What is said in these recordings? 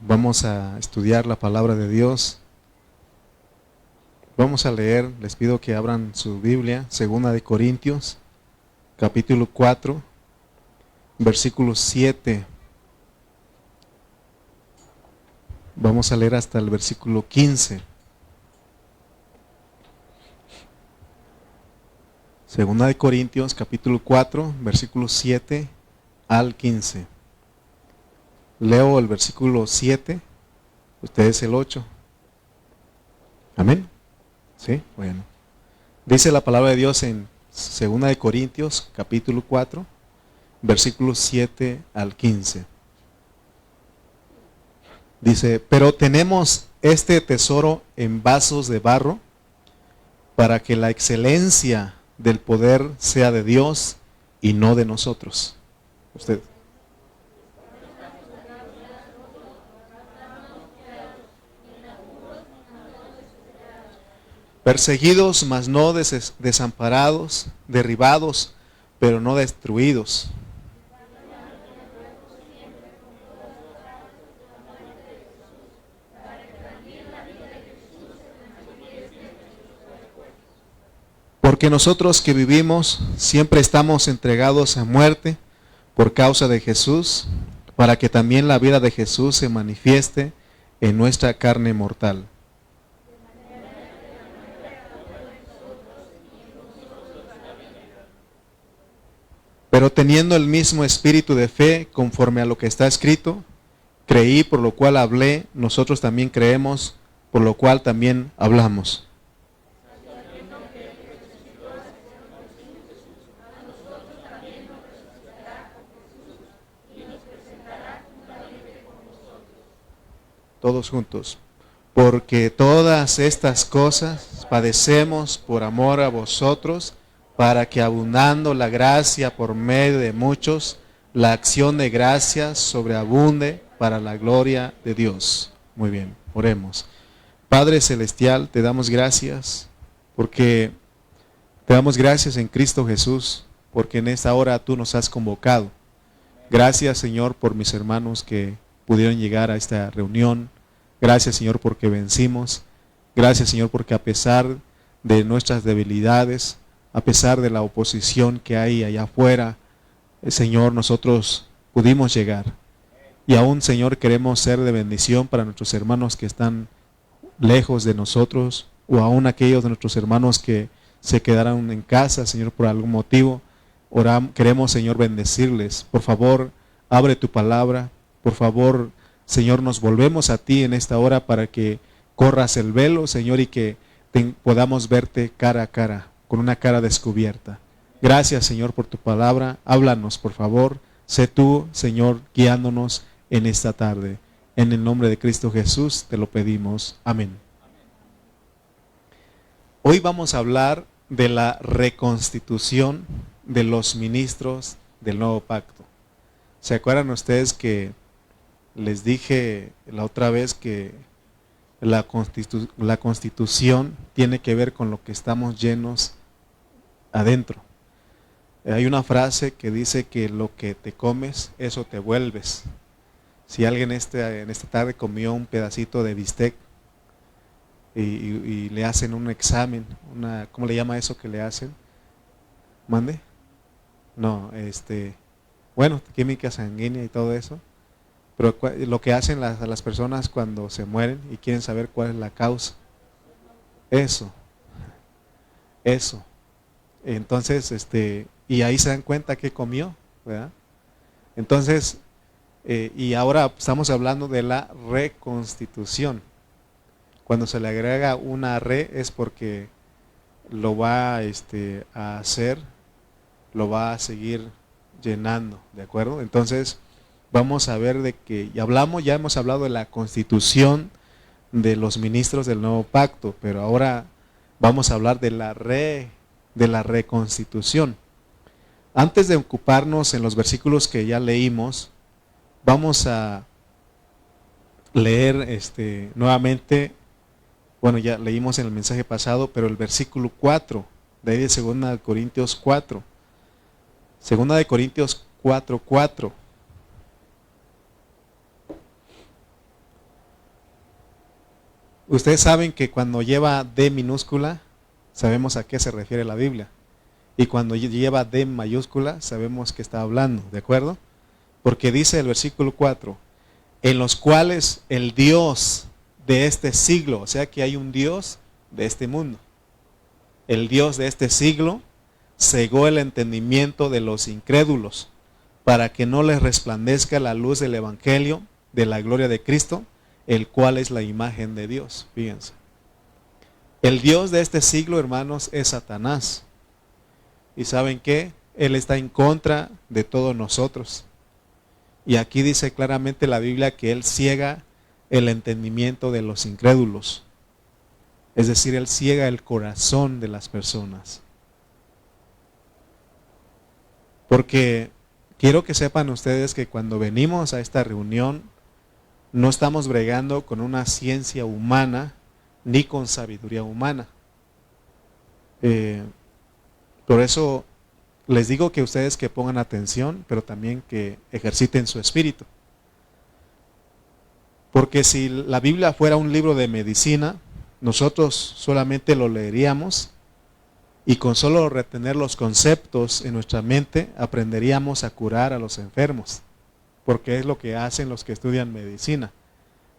Vamos a estudiar la palabra de Dios. Vamos a leer, les pido que abran su Biblia, Segunda de Corintios, capítulo 4, versículo 7. Vamos a leer hasta el versículo 15. Segunda de Corintios, capítulo 4, versículo 7 al 15. Leo el versículo 7, ustedes el 8. Amén. ¿Sí? Bueno. Dice la palabra de Dios en Segunda de Corintios, capítulo 4, versículos 7 al 15. Dice, pero tenemos este tesoro en vasos de barro, para que la excelencia del poder sea de Dios y no de nosotros. Usted. Perseguidos, mas no desamparados, derribados, pero no destruidos. Porque nosotros que vivimos siempre estamos entregados a muerte por causa de Jesús, para que también la vida de Jesús se manifieste en nuestra carne mortal. Pero teniendo el mismo espíritu de fe, conforme a lo que está escrito, creí, por lo cual hablé, nosotros también creemos, por lo cual también hablamos. Todos juntos. Porque todas estas cosas padecemos por amor a vosotros, para que abundando la gracia por medio de muchos, la acción de gracias sobreabunde para la gloria de Dios. Muy bien, oremos. Padre Celestial, te damos gracias porque te damos gracias en Cristo Jesús, porque en esta hora tú nos has convocado. Gracias, Señor, por mis hermanos que pudieron llegar a esta reunión. Gracias, Señor, porque vencimos. Gracias, Señor, porque a pesar de nuestras debilidades, a pesar de la oposición que hay allá afuera, Señor, nosotros pudimos llegar. Y aún, Señor, queremos ser de bendición para nuestros hermanos que están lejos de nosotros, o aún aquellos de nuestros hermanos que se quedaron en casa, Señor, por algún motivo. Queremos, Señor, bendecirles. Por favor, abre tu palabra. Por favor, Señor, nos volvemos a ti en esta hora para que corras el velo, Señor, y que podamos verte cara a cara, con una cara descubierta. Gracias, Señor, por tu palabra. Háblanos, por favor. Sé tú, Señor, guiándonos en esta tarde. En el nombre de Cristo Jesús te lo pedimos. Amén. Hoy vamos a hablar de la reconstitución de los ministros del nuevo pacto. ¿Se acuerdan ustedes que les dije la otra vez que la constitución tiene que ver con lo que estamos llenos adentro? Hay una frase que dice que lo que te comes, eso te vuelves. Si alguien en esta tarde comió un pedacito de bistec y le hacen un examen, ¿cómo le llama eso que le hacen? ¿Mande? No, bueno, química sanguínea y todo eso. Pero lo que hacen las personas cuando se mueren y quieren saber cuál es la causa. Eso. Entonces, y ahí se dan cuenta que comió, ¿verdad? Entonces, y ahora estamos hablando de la reconstitución. Cuando se le agrega una re es porque lo va a hacer, lo va a seguir llenando, ¿de acuerdo? Entonces, vamos a ver de que, ya hemos hablado de la constitución de los ministros del nuevo pacto, pero ahora vamos a hablar de la reconstitución. Antes de ocuparnos en los versículos que ya leímos, vamos a leer nuevamente, bueno, ya leímos en el mensaje pasado, pero el versículo 4, de ahí de 2 Corintios 4. 2 Corintios 4:4. Ustedes saben que cuando lleva D minúscula, sabemos a qué se refiere la Biblia. Y cuando lleva D mayúscula, sabemos que está hablando, ¿de acuerdo? Porque dice el versículo 4, en los cuales el Dios de este siglo, o sea que hay un Dios de este mundo. El Dios de este siglo cegó el entendimiento de los incrédulos para que no les resplandezca la luz del Evangelio de la gloria de Cristo, el cual es la imagen de Dios. Fíjense. El Dios de este siglo, hermanos, es Satanás. ¿Y saben qué? Él está en contra de todos nosotros. Y aquí dice claramente la Biblia que Él ciega el entendimiento de los incrédulos. Es decir, Él ciega el corazón de las personas. Porque quiero que sepan ustedes que cuando venimos a esta reunión, no estamos bregando con una ciencia humana ni con sabiduría humana. Por eso les digo que ustedes que pongan atención, pero también que ejerciten su espíritu. Porque si la Biblia fuera un libro de medicina, nosotros solamente lo leeríamos y con solo retener los conceptos en nuestra mente aprenderíamos a curar a los enfermos, porque es lo que hacen los que estudian medicina.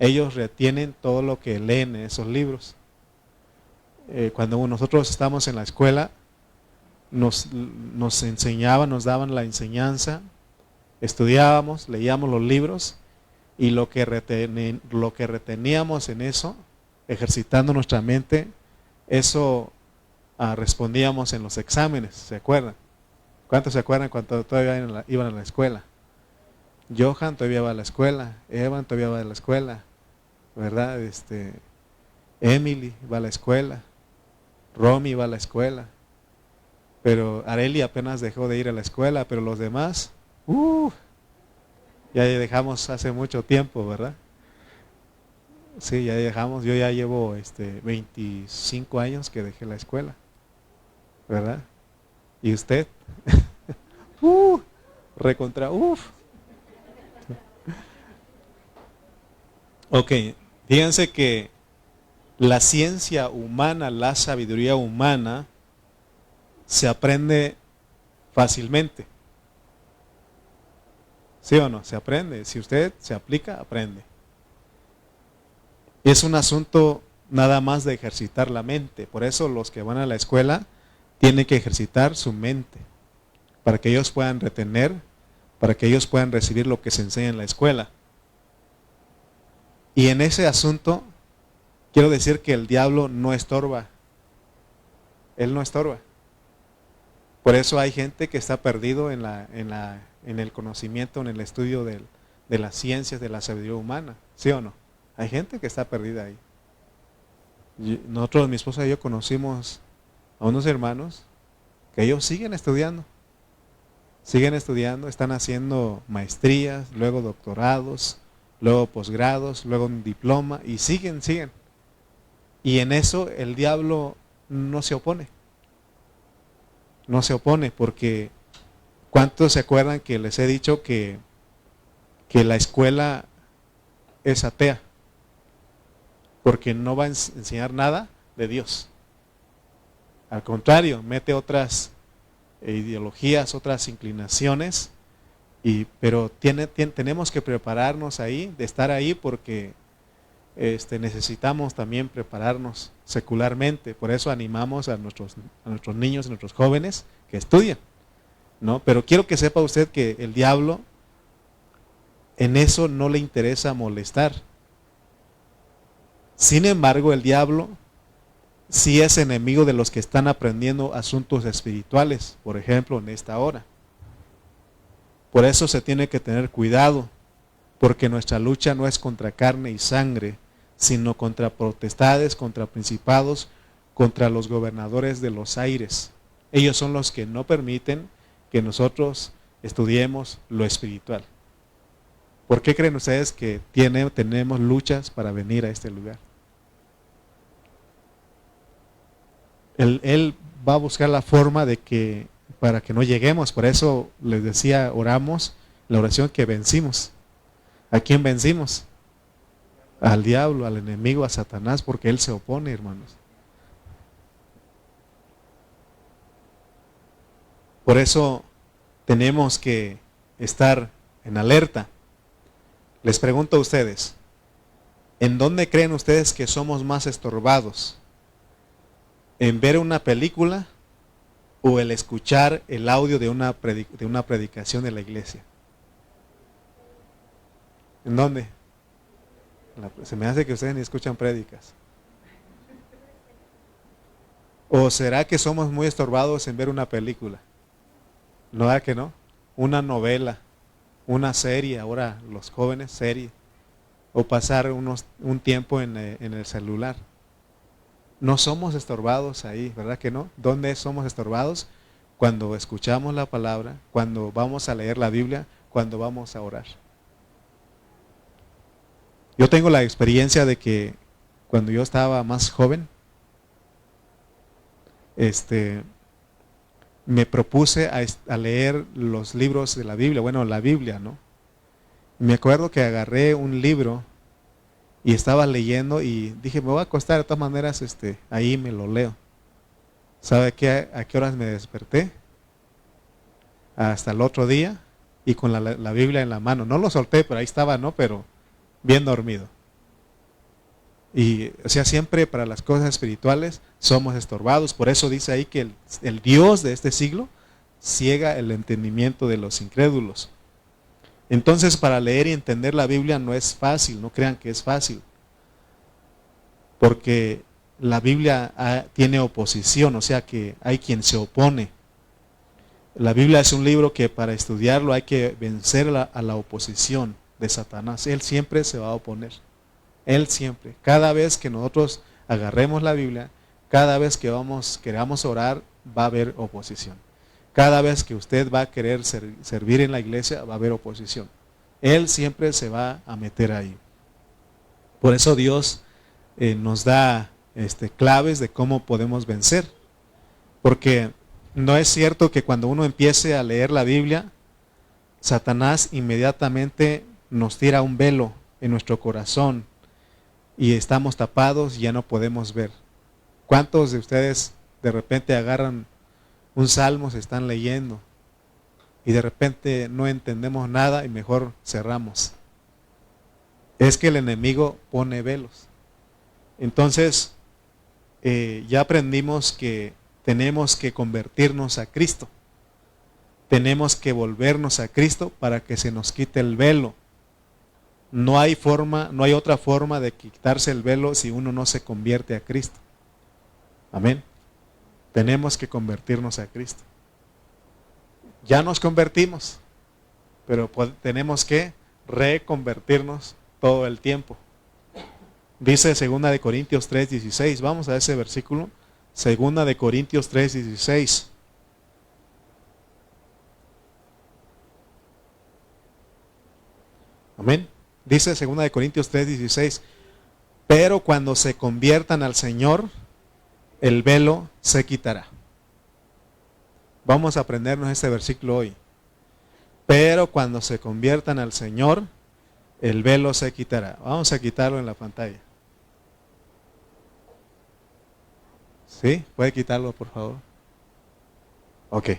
Ellos retienen todo lo que leen en esos libros. Cuando nosotros estamos en la escuela, nos enseñaban, nos daban la enseñanza, estudiábamos, leíamos los libros y lo que reteníamos en eso, ejercitando nuestra mente, eso respondíamos en los exámenes, ¿se acuerdan? ¿Cuántos se acuerdan cuando todavía iban a la escuela? Johan todavía va a la escuela, Evan todavía va a la escuela, ¿verdad? Emily va a la escuela, Romy va a la escuela, pero Areli apenas dejó de ir a la escuela, pero los demás, ya dejamos hace mucho tiempo, ¿verdad? Sí, ya dejamos, yo ya llevo 25 años que dejé la escuela, ¿verdad? ¿Y usted? Recontra, Ok, fíjense que la ciencia humana, la sabiduría humana, se aprende fácilmente. ¿Sí o no? Se aprende. Si usted se aplica, aprende. Es un asunto nada más de ejercitar la mente. Por eso los que van a la escuela tienen que ejercitar su mente, para que ellos puedan retener, para que ellos puedan recibir lo que se enseña en la escuela. Y en ese asunto, quiero decir que el diablo no estorba. Él no estorba. Por eso hay gente que está perdido en el conocimiento, en el estudio de las ciencias, de la sabiduría humana. ¿Sí o no? Hay gente que está perdida ahí. Nosotros, mi esposa y yo, conocimos a unos hermanos que ellos siguen estudiando, están haciendo maestrías, luego doctorados, luego posgrados, luego un diploma y siguen. Y en eso el diablo no se opone. No se opone porque ¿cuántos se acuerdan que les he dicho que la escuela es atea? Porque no va a enseñar nada de Dios. Al contrario, mete otras ideologías, otras inclinaciones, pero tenemos que prepararnos ahí, de estar ahí, porque necesitamos también prepararnos secularmente. Por eso animamos a nuestros niños, a nuestros jóvenes que estudien, ¿no? Pero quiero que sepa usted que el diablo en eso no le interesa molestar. Sin embargo, el diablo sí es enemigo de los que están aprendiendo asuntos espirituales, por ejemplo, en esta hora. Por eso se tiene que tener cuidado, porque nuestra lucha no es contra carne y sangre, sino contra potestades, contra principados, contra los gobernadores de los aires. Ellos son los que no permiten que nosotros estudiemos lo espiritual. ¿Por qué creen ustedes que tenemos luchas para venir a este lugar? Él va a buscar la forma para que no lleguemos. Por eso les decía, oramos la oración que vencimos. ¿A quién vencimos? al diablo, al enemigo, a Satanás, porque él se opone, hermanos. Por eso tenemos que estar en alerta. Les pregunto a ustedes, ¿en dónde creen ustedes que somos más estorbados? ¿En ver una película o el escuchar el audio de una predicación de la iglesia? ¿En dónde? Se me hace que ustedes ni escuchan prédicas. ¿O será que somos muy estorbados en ver una película? ¿No da que no? Una novela, una serie, ahora los jóvenes, serie. O pasar un tiempo en el celular. No somos estorbados ahí, ¿verdad que no? ¿Dónde somos estorbados? Cuando escuchamos la palabra, cuando vamos a leer la Biblia, cuando vamos a orar. Yo tengo la experiencia de que cuando yo estaba más joven, me propuse a leer los libros de la Biblia, bueno, la Biblia, ¿no? Me acuerdo que agarré un libro y estaba leyendo y dije, me voy a acostar, de todas maneras, ahí me lo leo. ¿Sabe a qué horas me desperté? Hasta el otro día y con la Biblia en la mano. No lo solté, pero ahí estaba, ¿no? Pero bien dormido. Y, o sea, siempre para las cosas espirituales somos estorbados. Por eso dice ahí que el Dios de este siglo ciega el entendimiento de los incrédulos. Entonces, para leer y entender la Biblia no es fácil, no crean que es fácil. Porque la Biblia tiene oposición, o sea que hay quien se opone. La Biblia es un libro que para estudiarlo hay que vencer a la oposición de Satanás. Él siempre se va a oponer. Él siempre. Cada vez que nosotros agarremos la Biblia, cada vez que queramos orar, va a haber oposición. Cada vez que usted va a querer servir en la iglesia, va a haber oposición. Él siempre se va a meter ahí. Por eso Dios nos da claves de cómo podemos vencer. Porque no es cierto que cuando uno empiece a leer la Biblia, Satanás inmediatamente nos tira un velo en nuestro corazón y estamos tapados y ya no podemos ver. ¿Cuántos de ustedes de repente agarran un salmo, se están leyendo y de repente no entendemos nada y mejor cerramos? Es que el enemigo pone velos. Entonces, ya aprendimos que tenemos que convertirnos a Cristo. Tenemos que volvernos a Cristo para que se nos quite el velo. No hay otra forma de quitarse el velo si uno no se convierte a Cristo. Amén. Tenemos que convertirnos a Cristo. Ya nos convertimos, pero tenemos que reconvertirnos todo el tiempo. Dice 2 de Corintios 3:16. Vamos a ese versículo. 2 de Corintios 3:16. Amén. Dice 2 de Corintios 3:16. Pero cuando se conviertan al Señor, el velo se quitará. Vamos a aprendernos este versículo hoy. Pero cuando se conviertan al Señor, el velo se quitará. Vamos a quitarlo en la pantalla. ¿Sí? ¿Puede quitarlo, por favor? Ok.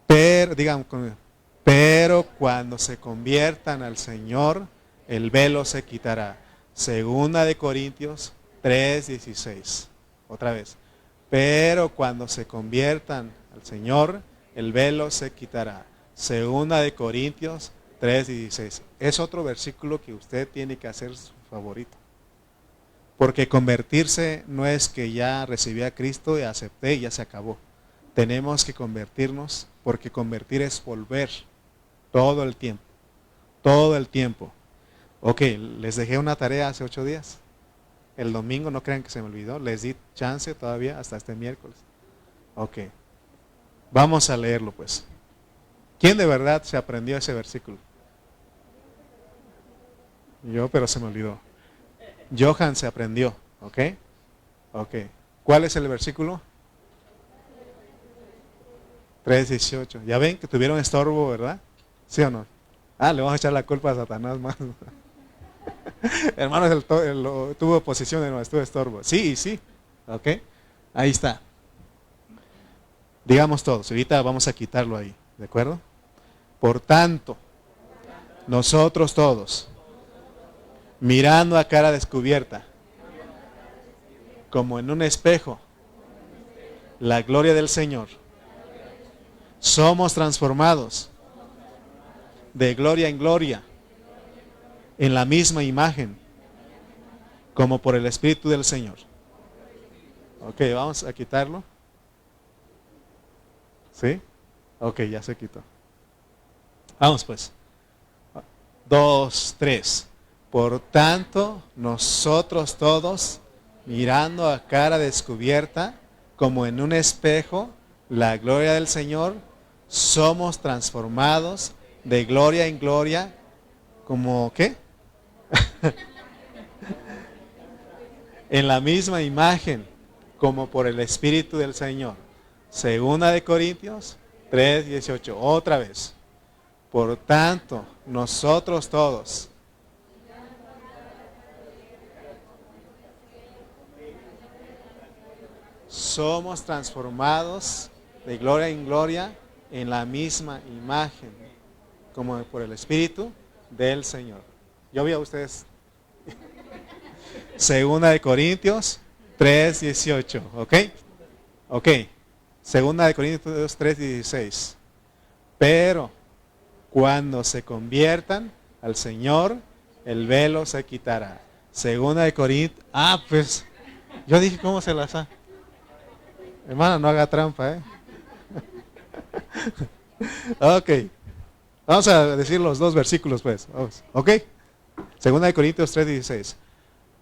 Pero, digan conmigo. Pero cuando se conviertan al Señor, el velo se quitará. 2 de Corintios 3:16. Otra vez. Pero cuando se conviertan al Señor, el velo se quitará. 2 de Corintios 3:16. Es otro versículo que usted tiene que hacer su favorito. Porque convertirse no es que ya recibí a Cristo y acepté y ya se acabó. Tenemos que convertirnos, porque convertir es volver todo el tiempo. Todo el tiempo. Ok, les dejé una tarea hace 8 días. El domingo, no crean que se me olvidó. Les di chance todavía hasta este miércoles. Ok. Vamos a leerlo pues. ¿Quién de verdad se aprendió ese versículo? Yo, pero se me olvidó. Johan se aprendió, ¿ok? Ok. ¿Cuál es el versículo? 3:18. Ya ven que tuvieron estorbo, ¿verdad? ¿Sí o no? Le vamos a echar la culpa a Satanás más. Hermano, tuvo oposición, hermano, estuvo estorbo. Sí, sí. Ok. Ahí está. Digamos todos. Ahorita vamos a quitarlo ahí. ¿De acuerdo? Por tanto, nosotros todos, mirando a cara descubierta, como en un espejo, la gloria del Señor, somos transformados de gloria en gloria en la misma imagen, como por el Espíritu del Señor. Ok, vamos a quitarlo. ¿Sí? Ok, ya se quitó. Vamos pues. 2, 3. Por tanto, nosotros todos, mirando a cara descubierta, como en un espejo, la gloria del Señor, somos transformados de gloria en gloria, como ¿qué? En la misma imagen, como por el Espíritu del Señor. Segunda de Corintios 3:18. Otra vez. Por tanto, nosotros todos, somos transformados de gloria en gloria en la misma imagen, como por el Espíritu del Señor. Yo vi a ustedes. Segunda de Corintios 3:18, ¿ok? Ok. Segunda de Corintios 3:16. Pero cuando se conviertan al Señor, el velo se quitará. Segunda de Corintios. Pues yo dije, ¿cómo se las ha? Hermana, no haga trampa, ¿eh? Ok. Vamos a decir los dos versículos, pues. Vamos. Ok. Segunda de Corintios 3:16.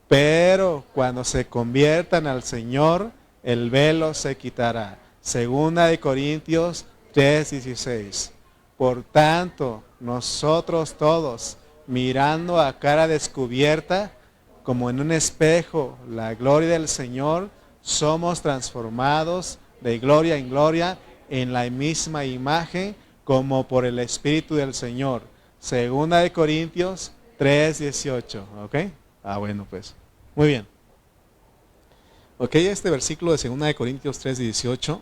Pero cuando se conviertan al Señor, el velo se quitará. Segunda de Corintios 3:16. Por tanto, nosotros todos, mirando a cara descubierta, como en un espejo, la gloria del Señor, somos transformados de gloria en gloria en la misma imagen, como por el Espíritu del Señor. Segunda de Corintios 3:18. ¿Ok? Bueno, pues. Muy bien. Ok, este versículo de 2 de Corintios 3:18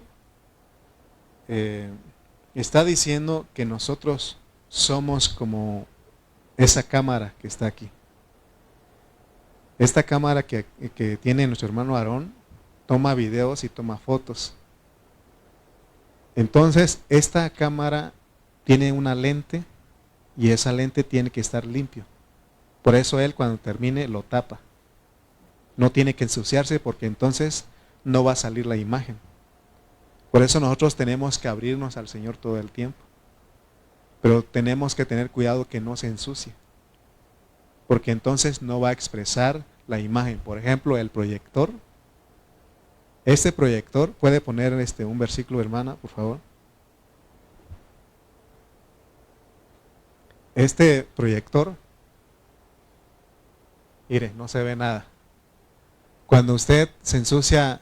está diciendo que nosotros somos como esa cámara que está aquí. Esta cámara que tiene nuestro hermano Aarón toma videos y toma fotos. Entonces, esta cámara tiene una lente y esa lente tiene que estar limpio. Por eso él cuando termine lo tapa. No tiene que ensuciarse porque entonces no va a salir la imagen. Por eso nosotros tenemos que abrirnos al Señor todo el tiempo. Pero tenemos que tener cuidado que no se ensucie. Porque entonces no va a expresar la imagen. Por ejemplo, el proyector. Este proyector, puede poner un versículo, hermana, por favor. Este proyector, mire, no se ve nada. Cuando usted se ensucia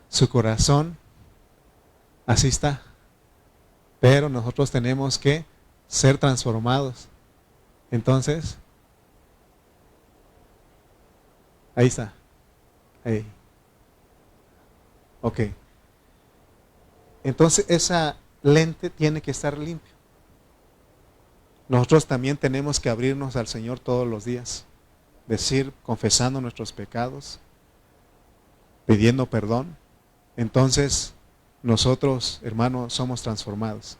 su corazón, así está. Pero nosotros tenemos que ser transformados. Entonces, ahí está. Ahí. Ok. Entonces esa lente tiene que estar limpia. Nosotros también tenemos que abrirnos al Señor todos los días. Decir, confesando nuestros pecados, pidiendo perdón. Entonces, nosotros, hermanos, somos transformados.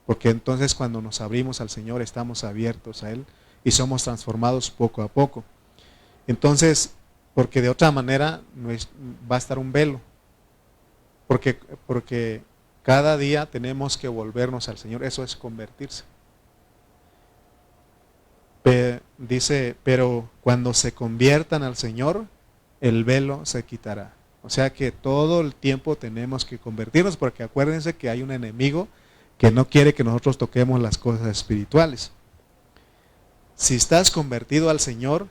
Porque entonces cuando nos abrimos al Señor, estamos abiertos a Él y somos transformados poco a poco. Entonces, porque de otra manera va a estar un velo. Porque cada día tenemos que volvernos al Señor. Eso es convertirse. Dice, pero cuando se conviertan al Señor, el velo se quitará. O sea que todo el tiempo tenemos que convertirnos, porque acuérdense que hay un enemigo que no quiere que nosotros toquemos las cosas espirituales. Si estás convertido al Señor,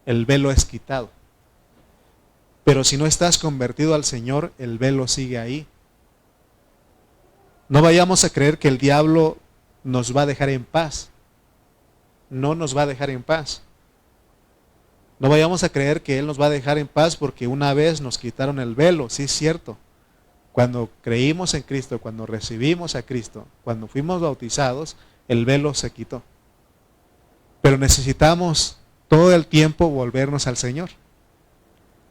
el velo es quitado. Pero si no estás convertido al Señor, el velo sigue ahí. No vayamos a creer que el diablo nos va a dejar en paz. No nos va a dejar en paz. No vayamos a creer que Él nos va a dejar en paz porque una vez nos quitaron el velo. Sí, es cierto. Cuando creímos en Cristo, cuando recibimos a Cristo, cuando fuimos bautizados, el velo se quitó. Pero necesitamos todo el tiempo volvernos al Señor,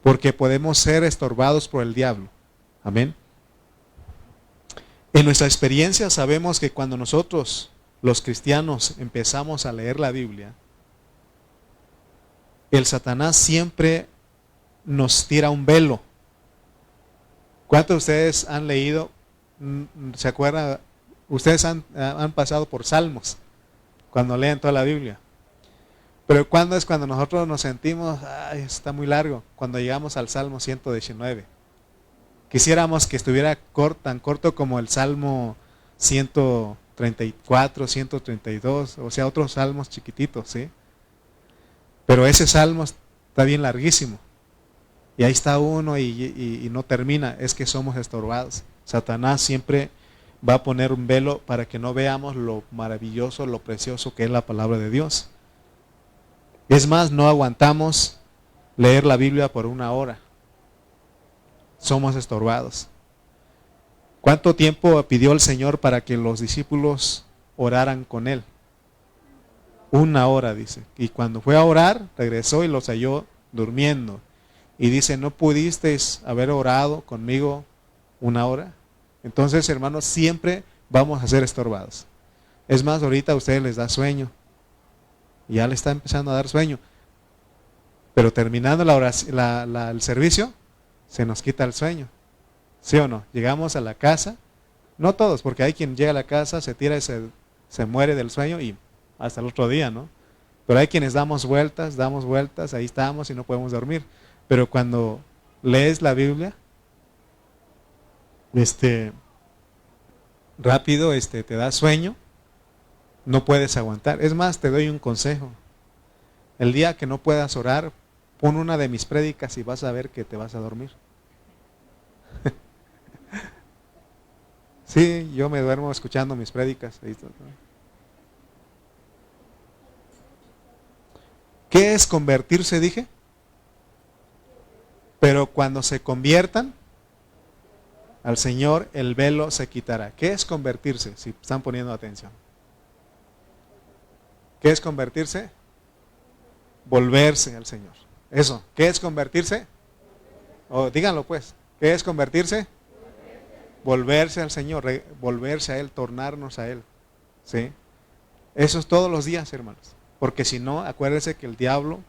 porque podemos ser estorbados por el diablo. Amén. En nuestra experiencia sabemos que cuando nosotros, los cristianos, empezamos a leer la Biblia, el Satanás siempre nos tira un velo. ¿Cuántos de ustedes han leído, se acuerdan, ustedes han pasado por salmos cuando leen toda la Biblia? Pero ¿cuándo es cuando nosotros nos sentimos, ay, está muy largo? Cuando llegamos al Salmo 119. Quisiéramos que estuviera tan corto como el Salmo 134, 132, o sea, otros salmos chiquititos, ¿sí? Pero ese salmo está bien larguísimo. Y ahí está uno y no termina. Es que somos estorbados. Satanás siempre va a poner un velo para que no veamos lo maravilloso, lo precioso que es la palabra de Dios. Es más, no aguantamos leer la Biblia por una hora. Somos estorbados. ¿Cuánto tiempo pidió el Señor para que los discípulos oraran con Él? 1 hora, dice. Y cuando fue a orar, regresó y los halló durmiendo. Y dice, ¿no pudisteis haber orado conmigo 1 hora? Entonces, hermanos, siempre vamos a ser estorbados. Es más, ahorita a ustedes les da sueño. Ya le está empezando a dar sueño. Pero terminando el servicio, se nos quita el sueño. ¿Sí o no? Llegamos a la casa, no todos, porque hay quien llega a la casa, se tira y se muere del sueño y hasta el otro día, ¿no? Pero hay quienes damos vueltas, ahí estamos y no podemos dormir. Pero cuando lees la Biblia, rápido te da sueño, no puedes aguantar. Es más, te doy un consejo. El día que no puedas orar, pon una de mis prédicas y vas a ver que te vas a dormir. Sí, yo me duermo escuchando mis prédicas. ¿Qué es convertirse? Dije. Pero cuando se conviertan al Señor, el velo se quitará. ¿Qué es convertirse? Si están poniendo atención. ¿Qué es convertirse? Volverse al Señor. Eso. ¿Qué es convertirse? Díganlo pues. ¿Qué es convertirse? Volverse al Señor, volverse a Él, tornarnos a Él. ¿Sí? Eso es todos los días, hermanos. Porque si no, acuérdense que el diablo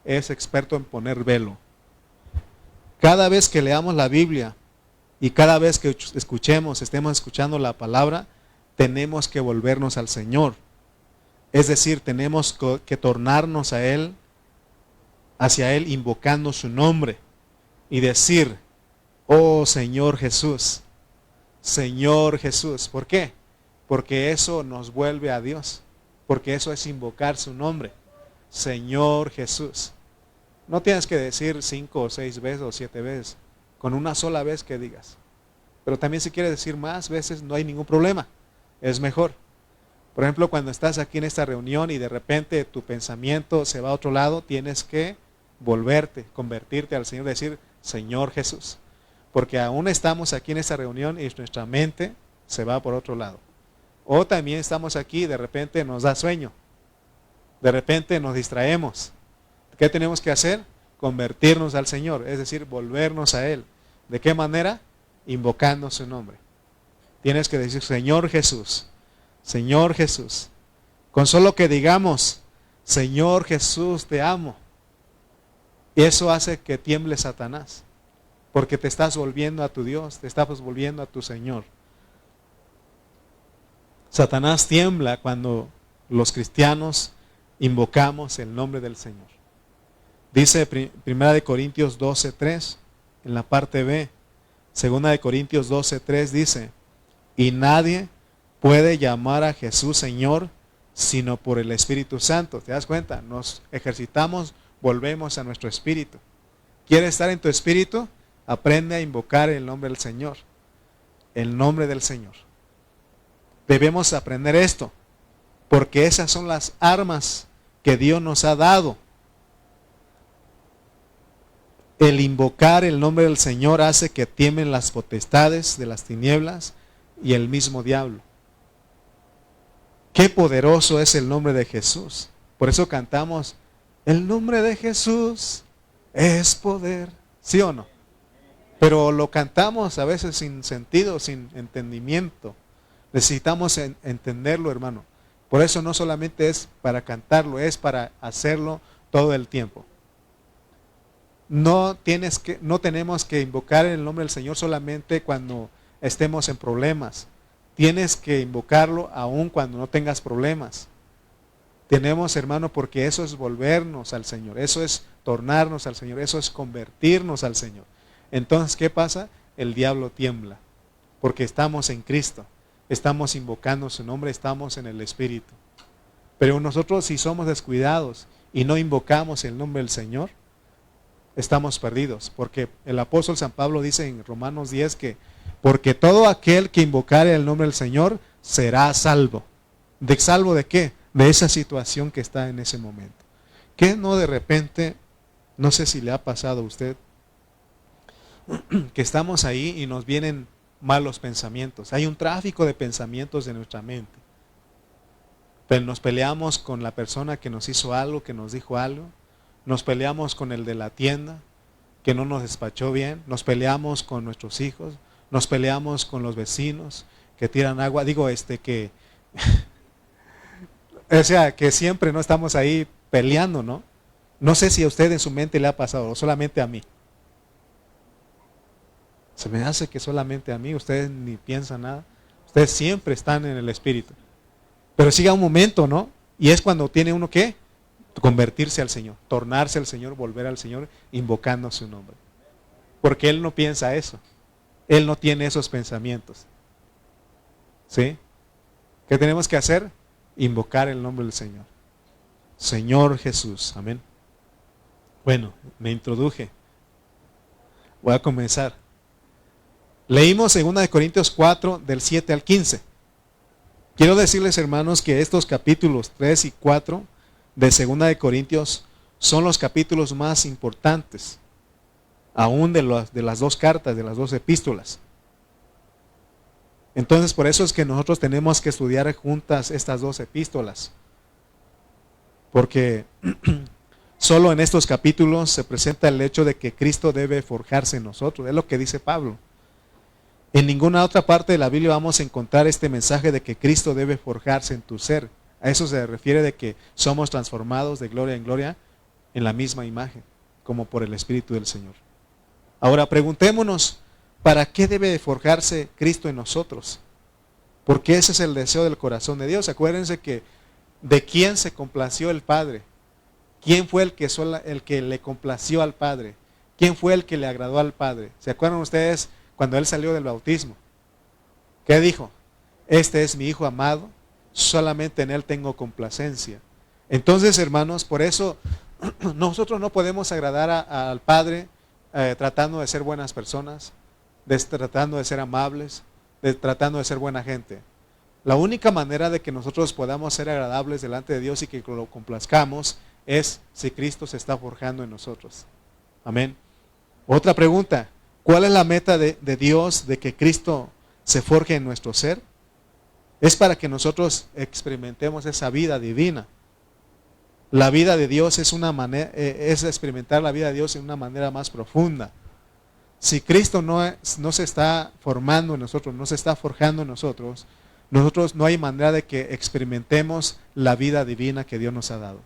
es experto en poner velo. Cada vez que leamos la Biblia y cada vez que estemos escuchando la palabra, tenemos que volvernos al Señor. Es decir, tenemos que tornarnos a Él, hacia Él, invocando su nombre y decir, oh Señor Jesús, Señor Jesús. ¿Por qué? Porque eso nos vuelve a Dios. Porque eso es invocar su nombre. Señor Jesús. No tienes que decir 5 o 6 veces o 7 veces. Con una sola vez que digas. Pero también si quieres decir más veces no hay ningún problema. Es mejor. Por ejemplo, cuando estás aquí en esta reunión y de repente tu pensamiento se va a otro lado, tienes que convertirte al Señor, decir Señor Jesús. Porque aún estamos aquí en esta reunión y nuestra mente se va por otro lado. O también estamos aquí y de repente nos da sueño. De repente nos distraemos. ¿Qué tenemos que hacer? Convertirnos al Señor, es decir, volvernos a Él. ¿De qué manera? Invocando su nombre. Tienes que decir Señor Jesús, Señor Jesús. Con solo que digamos, Señor Jesús, te amo. Y eso hace que tiemble Satanás. Porque te estás volviendo a tu Dios, te estás volviendo a tu Señor. Satanás tiembla cuando los cristianos invocamos el nombre del Señor. Dice 1 Corintios 12:3 en la parte B. 2 Corintios 12:3 dice, y nadie puede llamar a Jesús Señor sino por el Espíritu Santo. ¿Te das cuenta? Nos ejercitamos, volvemos a nuestro espíritu. ¿Quieres estar en tu espíritu? Aprende a invocar el nombre del Señor. El nombre del Señor. Debemos aprender esto, porque esas son las armas que Dios nos ha dado. el invocar el nombre del Señor hace que tiemblen las potestades de las tinieblas y el mismo diablo. Qué poderoso es el nombre de Jesús. Por eso cantamos, el nombre de Jesús es poder. ¿Sí o no? Pero lo cantamos a veces sin sentido, sin entendimiento. Necesitamos entenderlo, hermano. Por eso no solamente es para cantarlo, es para hacerlo todo el tiempo. No tenemos que invocar el nombre del Señor solamente cuando estemos en problemas. Tienes que invocarlo aún cuando no tengas problemas. Tenemos, hermano, porque eso es volvernos al Señor, eso es tornarnos al Señor, eso es convertirnos al Señor. Entonces, ¿qué pasa? El diablo tiembla, porque estamos en Cristo, estamos invocando su nombre, estamos en el Espíritu. Pero nosotros, si somos descuidados y no invocamos el nombre del Señor, estamos perdidos, porque el apóstol San Pablo dice en Romanos 10 que porque todo aquel que invocare el nombre del Señor será salvo. ¿De salvo de qué? De esa situación que está en ese momento. Que no de repente, no sé si le ha pasado a usted, que estamos ahí y nos vienen malos pensamientos. Hay un tráfico de pensamientos de nuestra mente. Pero nos peleamos con la persona que nos hizo algo, que nos dijo algo. Nos peleamos con el de la tienda, que no nos despachó bien. Nos peleamos con nuestros hijos. Nos peleamos con los vecinos que tiran agua. Que o sea, que siempre no estamos ahí peleando, ¿no? No sé si a usted en su mente le ha pasado, o solamente a mí. Se me hace que solamente a mí, ustedes ni piensan nada. Ustedes siempre están en el Espíritu. Pero llega un momento, ¿no? Y es cuando tiene uno que convertirse al Señor, tornarse al Señor, volver al Señor, invocando su nombre. Porque Él no piensa eso. Él no tiene esos pensamientos. ¿Sí? ¿Qué tenemos que hacer? Invocar el nombre del Señor. Señor Jesús. Amén. Bueno, me introduje. Voy a comenzar. Leímos 2 Corintios 4, del 7 al 15. Quiero decirles, hermanos, que estos capítulos 3 y 4 de 2 Corintios son los capítulos más importantes, aún de las dos cartas, de las dos epístolas. Entonces, por eso es que nosotros tenemos que estudiar juntas estas dos epístolas. Porque solo en estos capítulos se presenta el hecho de que Cristo debe forjarse en nosotros. Es lo que dice Pablo. En ninguna otra parte de la Biblia vamos a encontrar este mensaje de que Cristo debe forjarse en tu ser. A eso se refiere de que somos transformados de gloria en gloria en la misma imagen, como por el Espíritu del Señor. Ahora preguntémonos, ¿para qué debe forjarse Cristo en nosotros? Porque ese es el deseo del corazón de Dios. Acuérdense que ¿de quién se complació el Padre? ¿Quién fue el que le complació al Padre? ¿Quién fue el que le agradó al Padre? ¿Se acuerdan ustedes cuando Él salió del bautismo? ¿Qué dijo? Este es mi Hijo amado, solamente en Él tengo complacencia. Entonces, hermanos, por eso nosotros no podemos agradar al Padre tratando de ser buenas personas, tratando de ser amables, tratando de ser buena gente. La única manera de que nosotros podamos ser agradables delante de Dios y que lo complazcamos es si Cristo se está forjando en nosotros. Amén. Otra pregunta, ¿cuál es la meta de Dios de que Cristo se forje en nuestro ser? Es para que nosotros experimentemos esa vida divina. La vida de Dios es experimentar la vida de Dios en una manera más profunda. Si Cristo no se está formando en nosotros, no se está forjando en nosotros, nosotros no hay manera de que experimentemos la vida divina que Dios nos ha dado.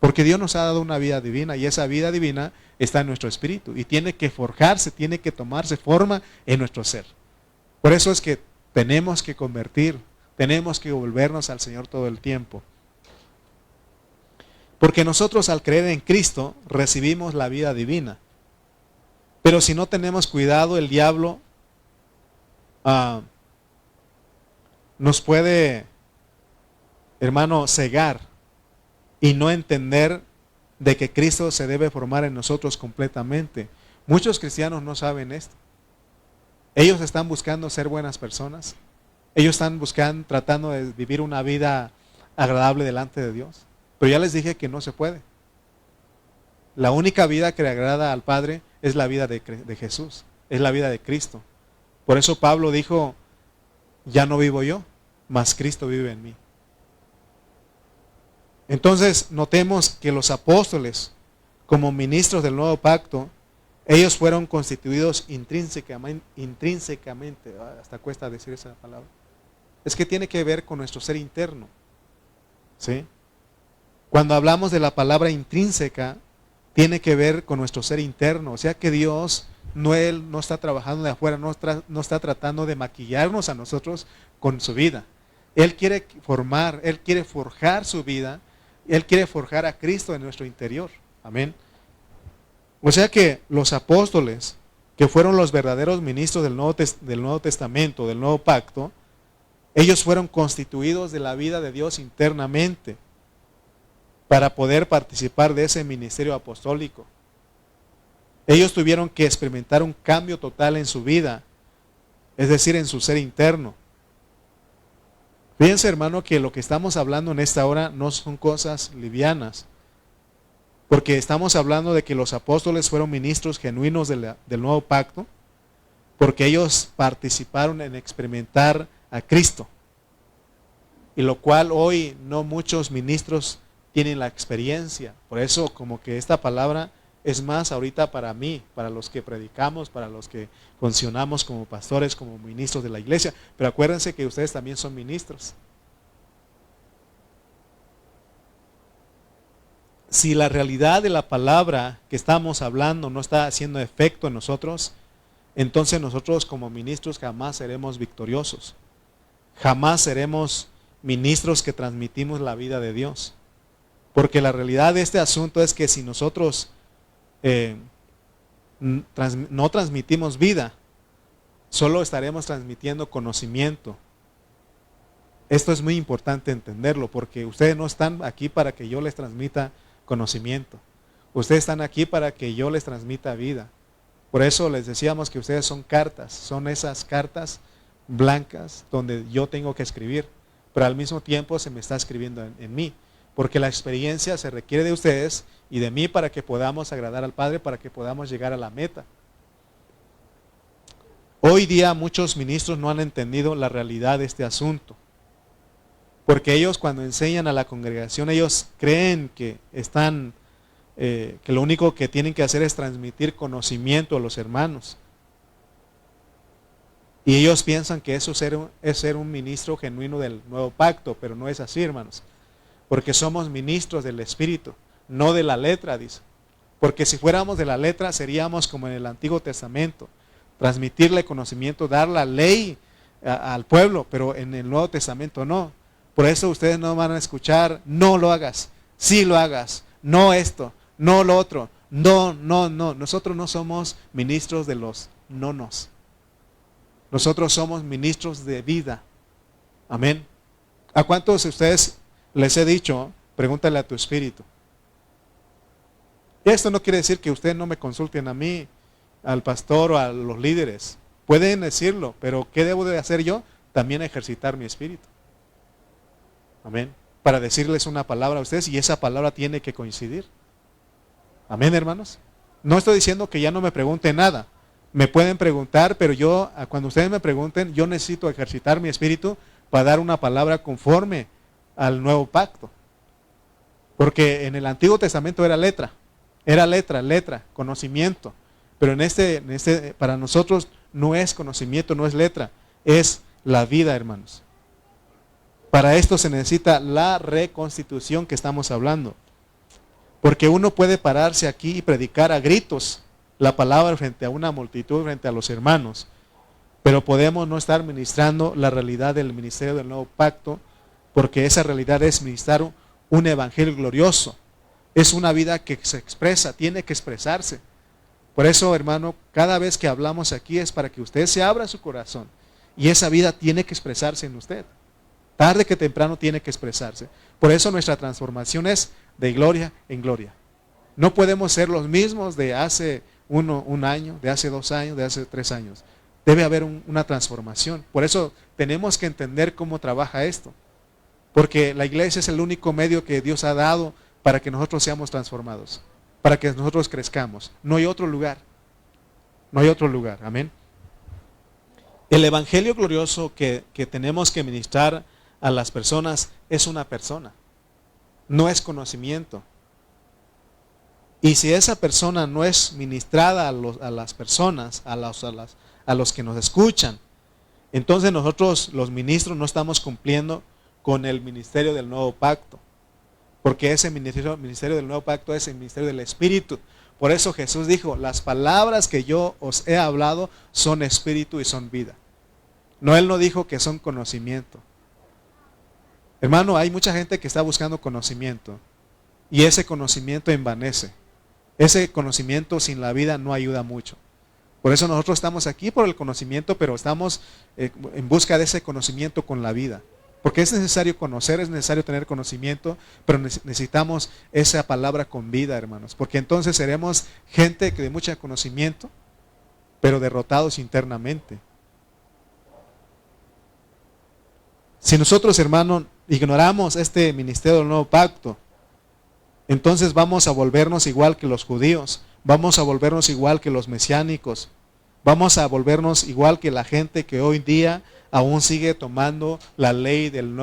Porque Dios nos ha dado una vida divina y esa vida divina está en nuestro espíritu y tiene que forjarse, tiene que tomarse forma en nuestro ser. Por eso es que tenemos que convertir, tenemos que volvernos al Señor todo el tiempo. Porque nosotros al creer en Cristo recibimos la vida divina. Pero si no tenemos cuidado, el diablo nos puede, hermano, cegar y no entender de que Cristo se debe formar en nosotros completamente. Muchos cristianos no saben esto. Ellos están buscando ser buenas personas. Ellos están tratando de vivir una vida agradable delante de Dios. Pero ya les dije que no se puede. La única vida que le agrada al Padre es la vida de Jesús, es la vida de Cristo. Por eso Pablo dijo, ya no vivo yo, mas Cristo vive en mí. Entonces notemos que los apóstoles, como ministros del nuevo pacto, ellos fueron constituidos intrínsecamente, hasta cuesta decir esa palabra. Es que tiene que ver con nuestro ser interno. ¿Sí? Cuando hablamos de la palabra intrínseca, tiene que ver con nuestro ser interno. O sea que Dios, Él no está trabajando de afuera, no está tratando de maquillarnos a nosotros con su vida. Él quiere formar, Él quiere forjar su vida, Él quiere forjar a Cristo en nuestro interior. Amén. O sea que los apóstoles, que fueron los verdaderos ministros del Nuevo Testamento, del Nuevo Pacto, ellos fueron constituidos de la vida de Dios internamente para poder participar de ese ministerio apostólico. Ellos tuvieron que experimentar un cambio total en su vida, es decir, en su ser interno. Fíjense, hermano, que lo que estamos hablando en esta hora no son cosas livianas, porque estamos hablando de que los apóstoles fueron ministros genuinos del nuevo pacto, porque ellos participaron en experimentar a Cristo, y lo cual hoy no muchos ministros tienen la experiencia. Por eso como que esta palabra es más ahorita para mí, para los que predicamos, para los que funcionamos como pastores, como ministros de la iglesia. Pero acuérdense que ustedes también son ministros. Si la realidad de la palabra que estamos hablando no está haciendo efecto en nosotros, entonces nosotros como ministros jamás seremos victoriosos. Jamás seremos ministros que transmitimos la vida de Dios. Porque la realidad de este asunto es que si nosotros no transmitimos vida, solo estaremos transmitiendo conocimiento. Esto es muy importante entenderlo, porque ustedes no están aquí para que yo les transmita conocimiento. Ustedes están aquí para que yo les transmita vida. Por eso les decíamos que ustedes son cartas, son esas cartas blancas donde yo tengo que escribir, pero al mismo tiempo se me está escribiendo en mí, porque la experiencia se requiere de ustedes y de mí para que podamos agradar al Padre, para que podamos llegar a la meta. Hoy día muchos ministros no han entendido la realidad de este asunto, porque ellos cuando enseñan a la congregación, ellos creen que que lo único que tienen que hacer es transmitir conocimiento a los hermanos. Y ellos piensan que eso es ser un ministro genuino del nuevo pacto, pero no es así, hermanos. Porque somos ministros del Espíritu, no de la letra, dice. Porque si fuéramos de la letra, seríamos como en el Antiguo Testamento, transmitirle conocimiento, dar la ley al pueblo, pero en el Nuevo Testamento no. Por eso ustedes no van a escuchar, no lo hagas, sí lo hagas, no esto, no lo otro, no. Nosotros no somos ministros de los nonos. Nosotros somos ministros de vida. Amén. ¿A cuántos de ustedes les he dicho, pregúntale a tu espíritu? Esto no quiere decir que ustedes no me consulten a mí, al pastor o a los líderes. Pueden decirlo, pero ¿qué debo de hacer yo? También ejercitar mi espíritu. Amén. Para decirles una palabra a ustedes y esa palabra tiene que coincidir. Amén, hermanos. No estoy diciendo que ya no me pregunten nada. Me pueden preguntar, pero yo, cuando ustedes me pregunten, yo necesito ejercitar mi espíritu para dar una palabra conforme al nuevo pacto. Porque en el Antiguo Testamento era letra, conocimiento. Pero para nosotros no es conocimiento, no es letra, es la vida, hermanos. Para esto se necesita la reconstitución que estamos hablando. Porque uno puede pararse aquí y predicar a gritos la palabra frente a una multitud, frente a los hermanos. Pero podemos no estar ministrando la realidad del ministerio del nuevo pacto, porque esa realidad es ministrar un evangelio glorioso. Es una vida que se expresa, tiene que expresarse. Por eso, hermano, cada vez que hablamos aquí es para que usted se abra su corazón. Y esa vida tiene que expresarse en usted. Tarde que temprano tiene que expresarse. Por eso nuestra transformación es de gloria en gloria. No podemos ser los mismos de hace un año, de hace 2 años, de hace 3 años. Debe haber una transformación. Por eso tenemos que entender cómo trabaja esto. Porque la iglesia es el único medio que Dios ha dado para que nosotros seamos transformados, para que nosotros crezcamos. No hay otro lugar. No hay otro lugar. Amén. El evangelio glorioso que tenemos que ministrar a las personas es una persona. No es conocimiento. Y si esa persona no es ministrada a las personas, a los que nos escuchan, entonces nosotros los ministros no estamos cumpliendo con el ministerio del nuevo pacto. Porque ese ministerio del nuevo pacto es el ministerio del Espíritu. Por eso Jesús dijo, las palabras que yo os he hablado son espíritu y son vida. No, Él no dijo que son conocimiento. Hermano, hay mucha gente que está buscando conocimiento. Y ese conocimiento envanece. Ese conocimiento sin la vida no ayuda mucho. Por eso nosotros estamos aquí por el conocimiento, pero estamos en busca de ese conocimiento con la vida. Porque es necesario conocer, es necesario tener conocimiento, pero necesitamos esa palabra con vida, hermanos. Porque entonces seremos gente de mucho conocimiento, pero derrotados internamente. Si nosotros, hermanos, ignoramos este ministerio del nuevo pacto, entonces vamos a volvernos igual que los judíos, vamos a volvernos igual que los mesiánicos, vamos a volvernos igual que la gente que hoy día aún sigue tomando la ley del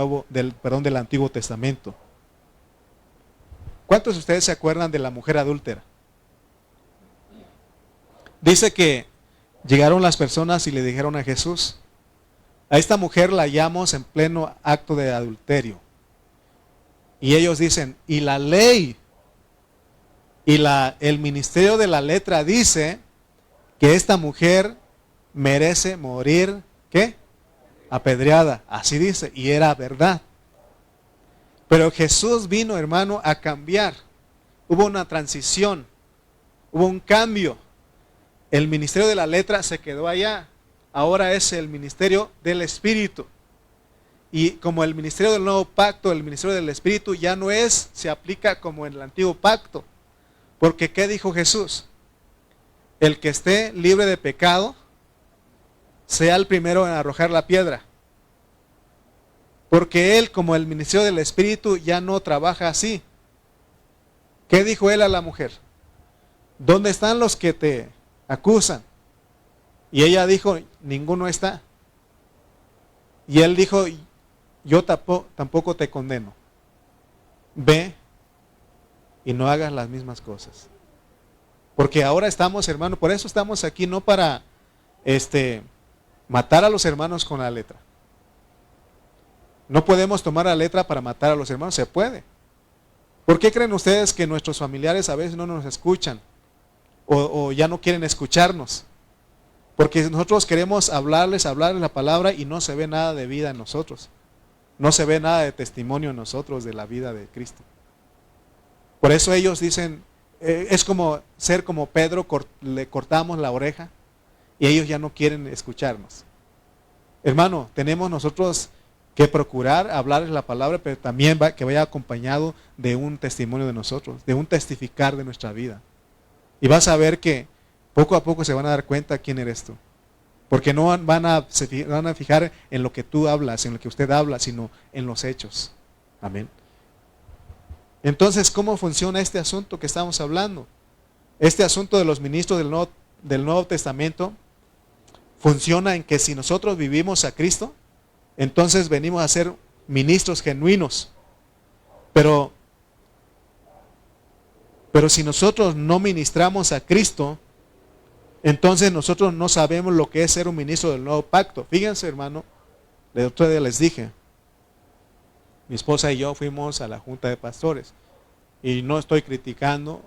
Antiguo Testamento. ¿Cuántos de ustedes se acuerdan de la mujer adúltera? Dice que llegaron las personas y le dijeron a Jesús, a esta mujer la hallamos en pleno acto de adulterio. Y ellos dicen, y la ley y el ministerio de la letra dice que esta mujer merece morir, ¿qué? Apedreada, así dice, y era verdad. Pero Jesús vino, hermano, a cambiar. Hubo una transición, hubo un cambio. El ministerio de la letra se quedó allá. Ahora es el ministerio del Espíritu. Y como el ministerio del nuevo pacto, el ministerio del Espíritu ya no se aplica como en el antiguo pacto. Porque ¿qué dijo Jesús? El que esté libre de pecado, sea el primero en arrojar la piedra. Porque él, como el ministerio del Espíritu, ya no trabaja así. ¿Qué dijo él a la mujer? ¿Dónde están los que te acusan? Y ella dijo, ninguno está. Y él dijo, yo tampoco te condeno. Ve y no hagas las mismas cosas. Porque ahora estamos, hermano, por eso estamos aquí, no para matar a los hermanos con la letra. No podemos tomar la letra para matar a los hermanos, se puede. ¿Por qué creen ustedes que nuestros familiares a veces no nos escuchan? O ya no quieren escucharnos. Porque nosotros queremos hablarles la palabra y no se ve nada de vida en nosotros. No se ve nada de testimonio en nosotros de la vida de Cristo. Por eso ellos dicen, es como ser como Pedro, le cortamos la oreja y ellos ya no quieren escucharnos. Hermano, tenemos nosotros que procurar hablarles la palabra, pero también que vaya acompañado de un testimonio de nosotros, de un testificar de nuestra vida. Y vas a ver que poco a poco se van a dar cuenta quién eres tú. Porque no van a fijar en lo que tú hablas, en lo que usted habla, sino en los hechos. Amén. Entonces, ¿cómo funciona este asunto que estamos hablando? Este asunto de los ministros del Nuevo Testamento funciona en que si nosotros vivimos a Cristo, entonces venimos a ser ministros genuinos. Pero si nosotros no ministramos a Cristo, entonces nosotros no sabemos lo que es ser un ministro del nuevo pacto. Fíjense, hermano, el otro día les dije, mi esposa y yo fuimos a la junta de pastores. Y no estoy criticando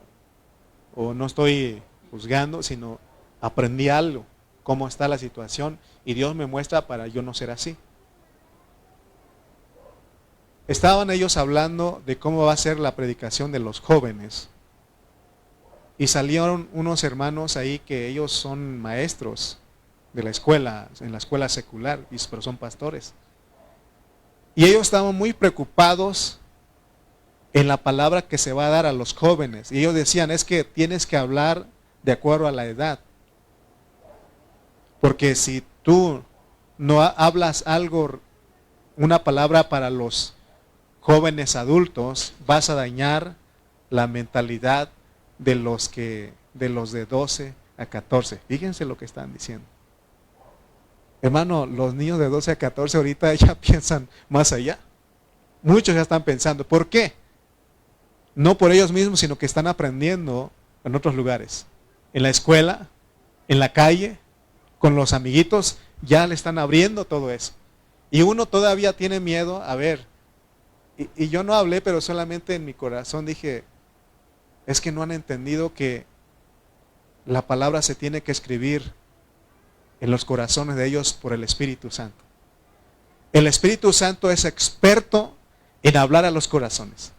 o no estoy juzgando, sino aprendí algo, cómo está la situación. Y Dios me muestra para yo no ser así. Estaban ellos hablando de cómo va a ser la predicación de los jóvenes. Y salieron unos hermanos ahí que ellos son maestros de la escuela, en la escuela secular, pero son pastores. Y ellos estaban muy preocupados en la palabra que se va a dar a los jóvenes. Y ellos decían, es que tienes que hablar de acuerdo a la edad. Porque si tú no hablas algo, una palabra para los jóvenes adultos, vas a dañar la mentalidad de los de 12 a 14. Fíjense lo que están diciendo. Hermano, los niños de 12 a 14 ahorita ya piensan más allá. Muchos ya están pensando. ¿Por qué? No por ellos mismos, sino que están aprendiendo en otros lugares. En la escuela, en la calle, con los amiguitos, ya le están abriendo todo eso. Y uno todavía tiene miedo, a ver, y yo no hablé, pero solamente en mi corazón dije, es que no han entendido que la palabra se tiene que escribir en los corazones de ellos por el Espíritu Santo. El Espíritu Santo es experto en hablar a los corazones.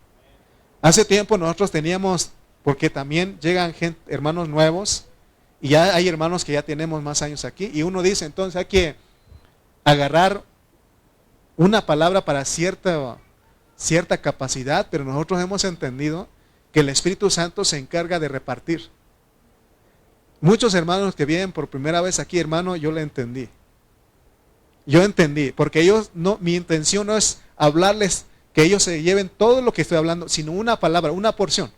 Hace tiempo nosotros teníamos, porque también llegan hermanos nuevos, y ya hay hermanos que ya tenemos más años aquí, y uno dice, entonces hay que agarrar una palabra para cierta capacidad, pero nosotros hemos entendido que el Espíritu Santo se encarga de repartir. Muchos hermanos que vienen por primera vez aquí, hermano, yo le entendí. Yo entendí, porque mi intención no es hablarles que ellos se lleven todo lo que estoy hablando, sino una palabra, una porción.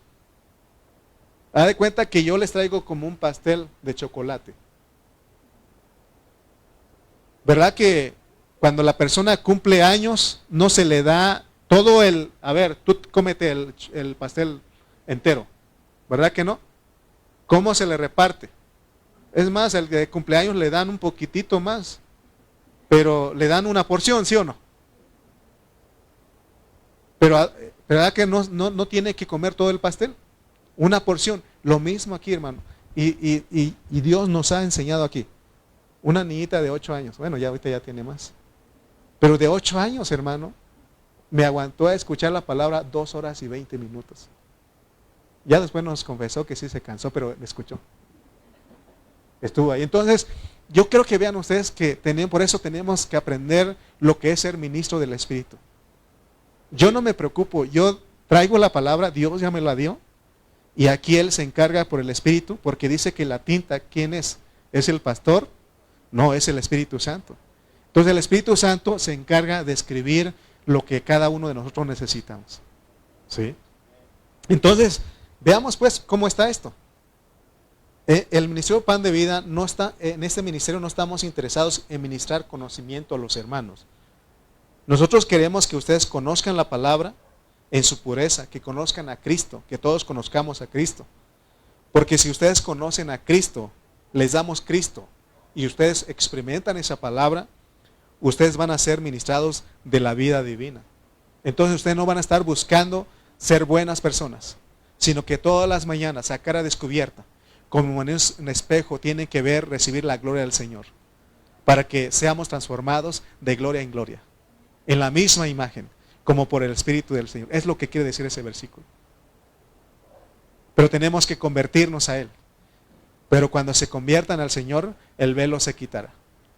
Haz de cuenta que yo les traigo como un pastel de chocolate. ¿Verdad que cuando la persona cumple años no se le da todo a ver, tú cómete el pastel entero? ¿Verdad que no? ¿Cómo se le reparte? Es más, el de cumpleaños le dan un poquitito más, pero le dan una porción, ¿sí o no? Pero ¿verdad que no tiene que comer todo el pastel? Una porción. Lo mismo aquí, hermano. Y Dios nos ha enseñado aquí. Una niñita de 8 años, bueno, ya ahorita ya tiene más. Pero de 8 años, hermano, me aguantó a escuchar la palabra 2 horas y 20 minutos. Ya después nos confesó que sí se cansó, pero me escuchó. Estuvo ahí. Entonces, yo creo que vean ustedes que por eso tenemos que aprender lo que es ser ministro del Espíritu. Yo no me preocupo, yo traigo la palabra, Dios ya me la dio, y aquí Él se encarga por el Espíritu, porque dice que la tinta, ¿quién es? ¿Es el pastor? No, es el Espíritu Santo. Entonces el Espíritu Santo se encarga de escribir lo que cada uno de nosotros necesitamos. ¿Sí? Entonces, veamos pues cómo está esto. El Ministerio Pan de Vida no está, en este ministerio no estamos interesados en ministrar conocimiento a los hermanos. Nosotros queremos que ustedes conozcan la palabra en su pureza, que conozcan a Cristo, que todos conozcamos a Cristo. Porque si ustedes conocen a Cristo, les damos Cristo, y ustedes experimentan esa palabra, ustedes van a ser ministrados de la vida divina. Entonces ustedes no van a estar buscando ser buenas personas, sino que todas las mañanas, a cara descubierta, como en un espejo, tienen que recibir la gloria del Señor, para que seamos transformados de gloria en gloria, en la misma imagen, como por el Espíritu del Señor. Es lo que quiere decir ese versículo. Pero tenemos que convertirnos a Él. Pero cuando se conviertan al Señor, el velo se quitará.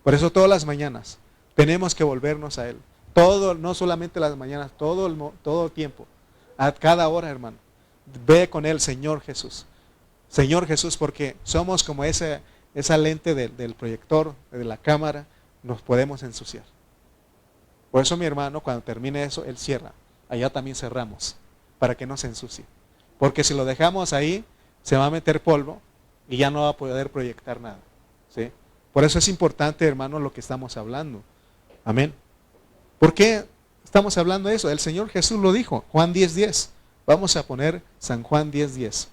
Por eso todas las mañanas tenemos que volvernos a Él. Todo, no solamente las mañanas, todo el tiempo. A cada hora, hermano. Ve con Él, Señor Jesús. Señor Jesús, porque somos como esa lente del proyector, de la cámara, nos podemos ensuciar. Por eso mi hermano, cuando termine eso, él cierra. Allá también cerramos, para que no se ensucie. Porque si lo dejamos ahí, se va a meter polvo y ya no va a poder proyectar nada. ¿Sí? Por eso es importante, hermano, lo que estamos hablando. Amén. ¿Por qué estamos hablando de eso? El Señor Jesús lo dijo, Juan 10:10. Vamos a poner San Juan 10:10.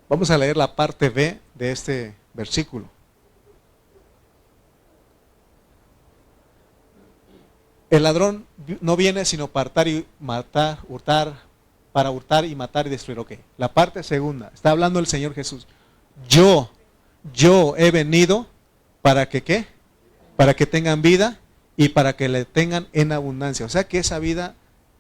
Vamos a leer la parte B de este versículo. El ladrón no viene sino para hurtar y matar y destruir. Ok, la parte segunda, está hablando el Señor Jesús. Yo he venido para que ¿qué? Para que tengan vida y para que le tengan en abundancia. O sea que esa vida,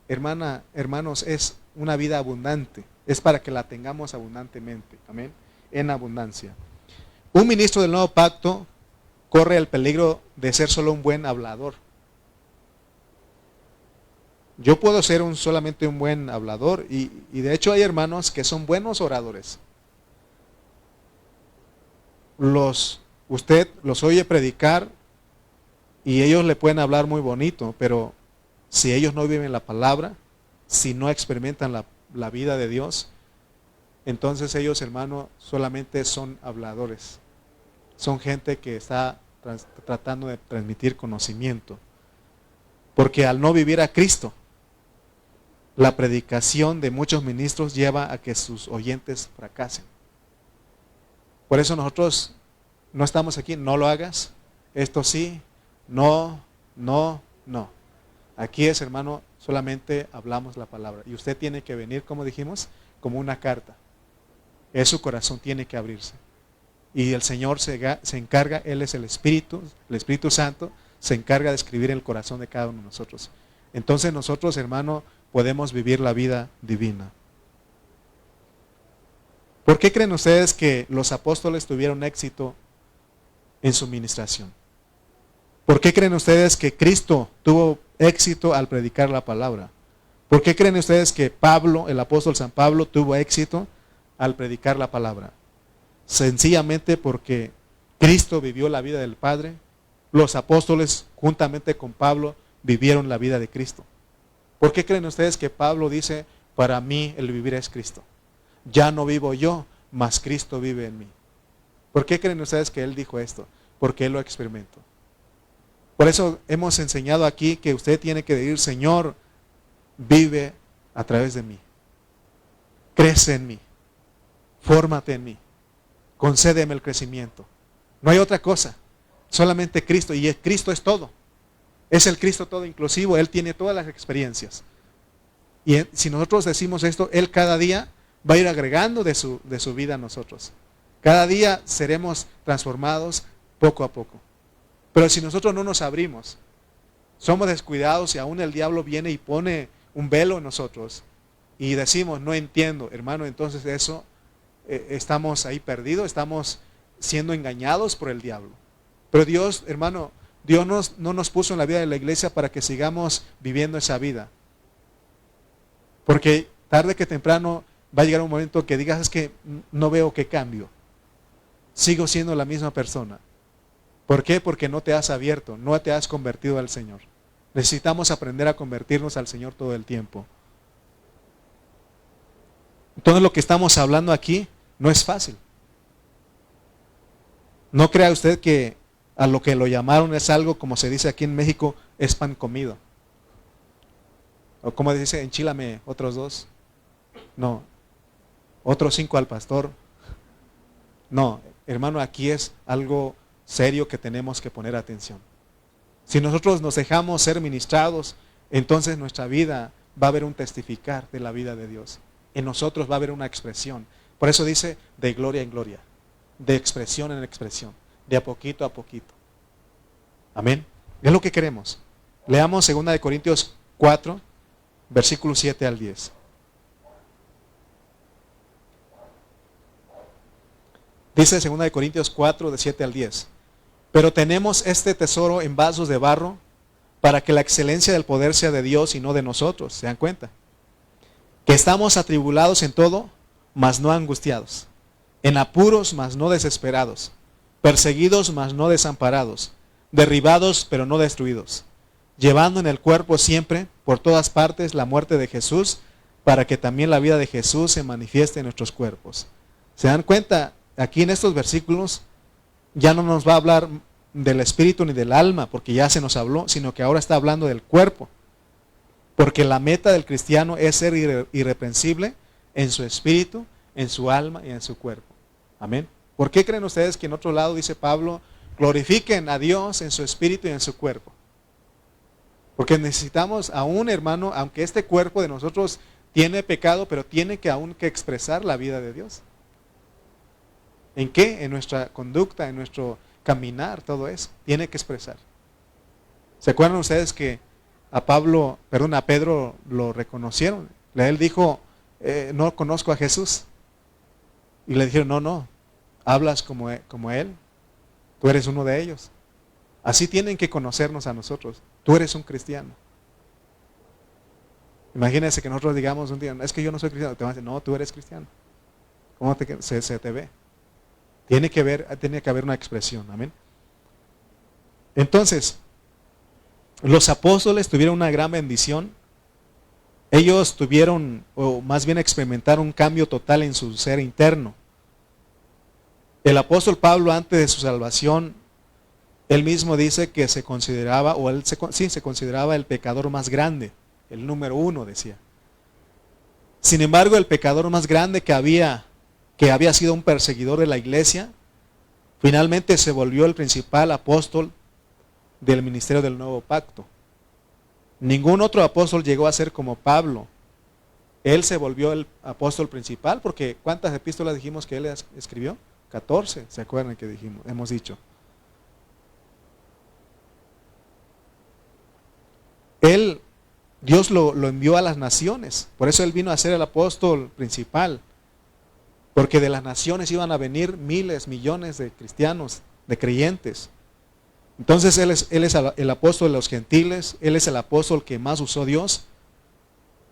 hermanos, es una vida abundante. Es para que la tengamos abundantemente. Amén. En abundancia. Un ministro del nuevo pacto corre el peligro de ser solo un buen hablador. Yo puedo ser solamente un buen hablador y de hecho hay hermanos que son buenos oradores. Usted los oye predicar y ellos le pueden hablar muy bonito, pero si ellos no viven la palabra, si no experimentan la vida de Dios, entonces ellos, hermano, solamente son habladores. Son gente que está tratando de transmitir conocimiento. Porque al no vivir a Cristo, la predicación de muchos ministros lleva a que sus oyentes fracasen. Por eso nosotros no estamos aquí, no lo hagas, esto sí, no. Aquí es, hermano, solamente hablamos la palabra. Y usted tiene que venir, como dijimos, como una carta. Su corazón tiene que abrirse. Y el Señor se encarga, Él es el Espíritu Santo, se encarga de escribir en el corazón de cada uno de nosotros. Entonces nosotros, hermano, podemos vivir la vida divina. ¿Por qué creen ustedes que los apóstoles tuvieron éxito en su ministración? ¿Por qué creen ustedes que Cristo tuvo éxito al predicar la palabra? ¿Por qué creen ustedes que Pablo, el apóstol San Pablo, tuvo éxito al predicar la palabra? Sencillamente porque Cristo vivió la vida del Padre. Los apóstoles, juntamente con Pablo, vivieron la vida de Cristo. ¿Por qué creen ustedes que Pablo dice, para mí el vivir es Cristo? Ya no vivo yo, mas Cristo vive en mí. ¿Por qué creen ustedes que él dijo esto? Porque él lo experimentó. Por eso hemos enseñado aquí que usted tiene que decir, Señor, vive a través de mí. Crece en mí. Fórmate en mí. Concédeme el crecimiento. No hay otra cosa. Solamente Cristo. Y Cristo es todo. Es el Cristo todo inclusivo. Él tiene todas las experiencias. Y si nosotros decimos esto, Él cada día va a ir agregando de su vida a nosotros. Cada día seremos transformados poco a poco. Pero si nosotros no nos abrimos, somos descuidados y aún el diablo viene y pone un velo en nosotros y decimos, no entiendo, hermano, entonces eso estamos ahí perdidos, estamos siendo engañados por el diablo. Pero Dios, hermano, Dios no nos puso en la vida de la iglesia para que sigamos viviendo esa vida. Porque tarde que temprano va a llegar un momento que digas, es que no veo qué cambio. Sigo siendo la misma persona. ¿Por qué? Porque no te has abierto, no te has convertido al Señor. Necesitamos aprender a convertirnos al Señor todo el tiempo. Entonces lo que estamos hablando aquí no es fácil. No crea usted que a lo que lo llamaron es algo, como se dice aquí en México, es pan comido. O como dice, enchílame otros 2. No, otros 5 al pastor. No, hermano, aquí es algo serio que tenemos que poner atención. Si nosotros nos dejamos ser ministrados, entonces nuestra vida va a haber un testificar de la vida de Dios. En nosotros va a haber una expresión. Por eso dice de gloria en gloria, de expresión en expresión, de a poquito a poquito. Amén. Es lo que queremos. Leamos 2 Corintios 4, versículos 7 al 10. Dice 2 Corintios 4, de 7 al 10. Pero tenemos este tesoro en vasos de barro para que la excelencia del poder sea de Dios y no de nosotros. ¿Se dan cuenta? Que estamos atribulados en todo, mas no angustiados. En apuros, mas no desesperados. Perseguidos, mas no desamparados. Derribados, pero no destruidos. Llevando en el cuerpo siempre, por todas partes, la muerte de Jesús, para que también la vida de Jesús se manifieste en nuestros cuerpos. ¿Se dan cuenta? Aquí en estos versículos ya no nos va a hablar del espíritu ni del alma, porque ya se nos habló, sino que ahora está hablando del cuerpo. Porque la meta del cristiano es ser irreprensible en su espíritu, en su alma y en su cuerpo. Amén. ¿Por qué creen ustedes que en otro lado dice Pablo, glorifiquen a Dios en su espíritu y en su cuerpo? Porque necesitamos aún, hermano, aunque este cuerpo de nosotros tiene pecado, pero tiene que aún que expresar la vida de Dios. ¿En qué? En nuestra conducta, en nuestro caminar, todo eso. Tiene que expresar. ¿Se acuerdan ustedes que a Pedro lo reconocieron? Él dijo, no conozco a Jesús. Y le dijeron, no, hablas como Él. Tú eres uno de ellos. Así tienen que conocernos a nosotros. Tú eres un cristiano. Imagínense que nosotros digamos un día, es que yo no soy cristiano. Te van a decir, no, tú eres cristiano. ¿Cómo se te ve? Tiene que haber una expresión. Amén. Entonces, los apóstoles tuvieron una gran bendición ellos tuvieron, o más bien experimentaron un cambio total en su ser interno. El apóstol Pablo, antes de su salvación, él mismo dice que se consideraba, o él se consideraba el pecador más grande, el número 1, decía. Sin embargo, el pecador más grande que había sido un perseguidor de la iglesia, finalmente se volvió el principal apóstol del ministerio del nuevo pacto. Ningún otro apóstol llegó a ser como Pablo. Él se volvió el apóstol principal, porque ¿cuántas epístolas dijimos que él escribió? 14, ¿se acuerdan que hemos dicho? Dios lo envió a las naciones, por eso él vino a ser el apóstol principal, porque de las naciones iban a venir miles, millones de cristianos, de creyentes. Entonces él es el apóstol de los gentiles, él es el apóstol que más usó Dios,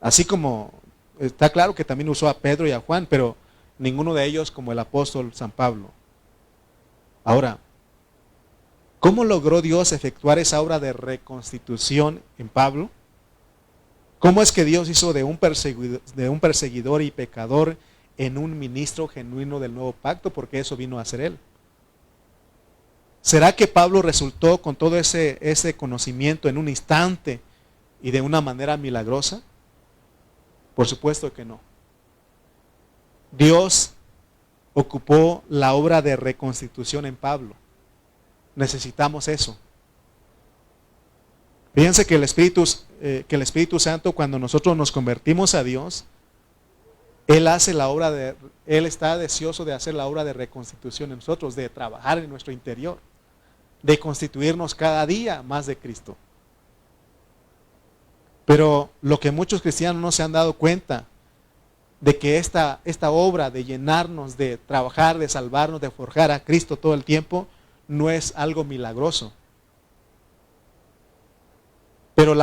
así como está claro que también usó a Pedro y a Juan, pero ninguno de ellos como el apóstol San Pablo. Ahora, ¿cómo logró Dios efectuar esa obra de reconstitución en Pablo? ¿Cómo es que Dios hizo de un perseguidor y pecador en un ministro genuino del nuevo pacto? Porque eso vino a ser él. ¿Será que Pablo resultó con todo ese conocimiento en un instante y de una manera milagrosa? Por supuesto que no. Dios ocupó la obra de reconstitución en Pablo. Necesitamos eso. Fíjense que el Espíritu Santo, cuando nosotros nos convertimos a Dios, Él está deseoso de hacer la obra de reconstitución en nosotros, de trabajar en nuestro interior, de constituirnos cada día más de Cristo. Pero lo que muchos cristianos no se han dado cuenta, de que esta obra de llenarnos, de trabajar, de salvarnos, de forjar a Cristo todo el tiempo, no es algo milagroso. Pero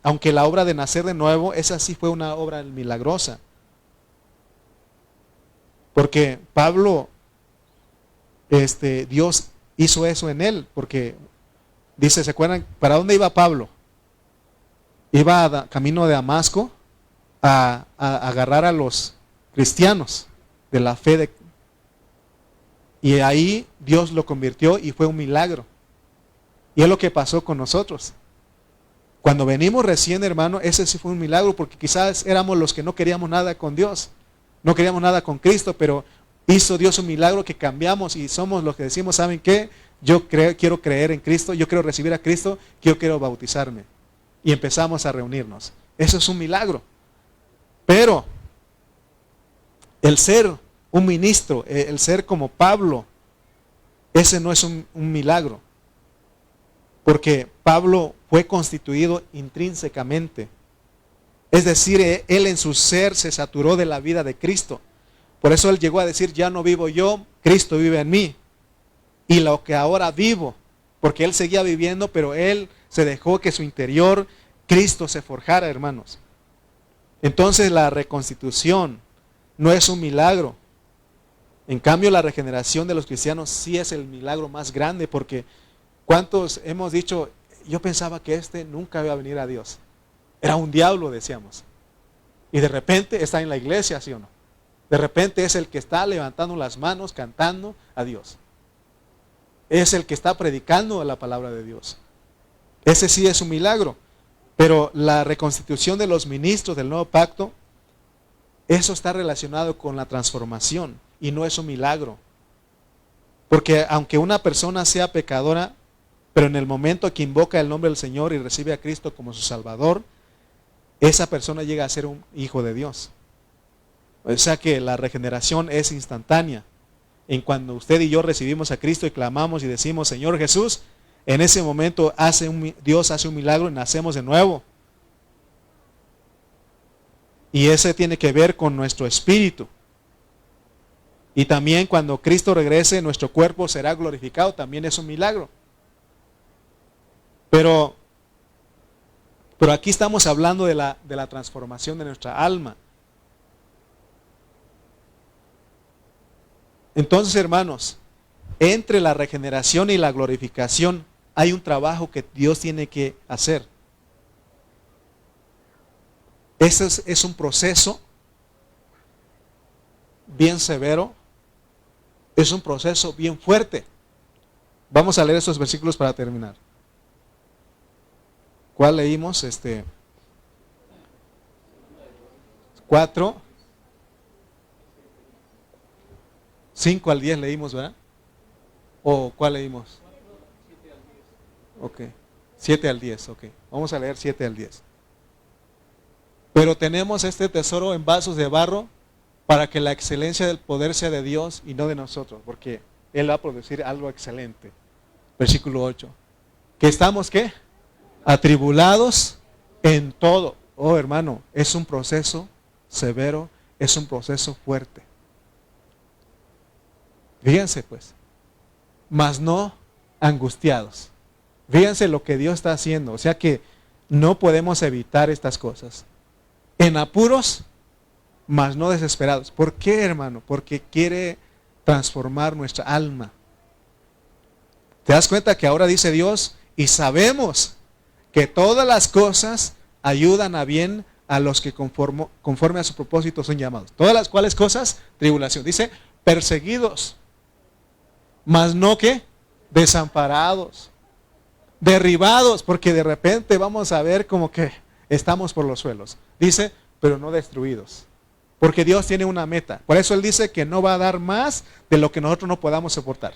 aunque la obra de nacer de nuevo, esa sí fue una obra milagrosa. Porque Pablo, Dios hizo eso en él, porque dice, ¿se acuerdan? ¿Para dónde iba Pablo? Iba camino de Damasco a agarrar a los cristianos de la fe y ahí Dios lo convirtió y fue un milagro. Y es lo que pasó con nosotros. Cuando venimos recién, hermano, ese sí fue un milagro, porque quizás éramos los que no queríamos nada con Dios, no queríamos nada con Cristo, pero hizo Dios un milagro que cambiamos y somos los que decimos, ¿saben qué? Quiero creer en Cristo, yo quiero recibir a Cristo, yo quiero bautizarme. Y empezamos a reunirnos. Eso es un milagro. Pero el ser un ministro, el ser como Pablo, ese no es un milagro. Porque Pablo fue constituido intrínsecamente. Es decir, él en su ser se saturó de la vida de Cristo. Por eso él llegó a decir, ya no vivo yo, Cristo vive en mí. Y lo que ahora vivo, porque él seguía viviendo, pero él se dejó que su interior, Cristo se forjara, hermanos. Entonces la reconstitución no es un milagro. En cambio, la regeneración de los cristianos sí es el milagro más grande, porque ¿cuántos hemos dicho, yo pensaba que nunca iba a venir a Dios? Era un diablo, decíamos. Y de repente está en la iglesia, ¿sí o no? De repente es el que está levantando las manos, cantando a Dios. Es el que está predicando la palabra de Dios. Ese sí es un milagro. Pero la reconstitución de los ministros del nuevo pacto, eso está relacionado con la transformación y no es un milagro. Porque aunque una persona sea pecadora, pero en el momento que invoca el nombre del Señor y recibe a Cristo como su Salvador, esa persona llega a ser un hijo de Dios. O sea que la regeneración es instantánea. En cuando usted y yo recibimos a Cristo y clamamos y decimos, Señor Jesús, en ese momento Dios hace un milagro y nacemos de nuevo. Y ese tiene que ver con nuestro espíritu. Y también cuando Cristo regrese, nuestro cuerpo será glorificado, también es un milagro. Pero aquí estamos hablando de la transformación de nuestra alma. Entonces, hermanos, entre la regeneración y la glorificación hay un trabajo que Dios tiene que hacer. Ese es un proceso bien severo, es un proceso bien fuerte. Vamos a leer esos versículos para terminar. ¿Cuál leímos? 4, 5 al 10 leímos, ¿verdad? ¿O cuál leímos? Ok, 7 al 10, ok. Vamos a leer 7 al 10. Pero tenemos este tesoro en vasos de barro para que la excelencia del poder sea de Dios y no de nosotros, porque Él va a producir algo excelente. Versículo 8. Que estamos, ¿qué? Atribulados en todo. Oh, hermano, es un proceso severo, es un proceso fuerte. Fíjense pues, mas no angustiados. Fíjense lo que Dios está haciendo, o sea que no podemos evitar estas cosas. En apuros, mas no desesperados. ¿Por qué, hermano? Porque quiere transformar nuestra alma. ¿Te das cuenta que ahora dice Dios, y sabemos que todas las cosas ayudan a bien a los que conforme a su propósito son llamados? Todas las cuales cosas, tribulación. Dice, perseguidos, mas no que desamparados, derribados, porque de repente vamos a ver como que estamos por los suelos. Dice, pero no destruidos. Porque Dios tiene una meta. Por eso Él dice que no va a dar más de lo que nosotros no podamos soportar.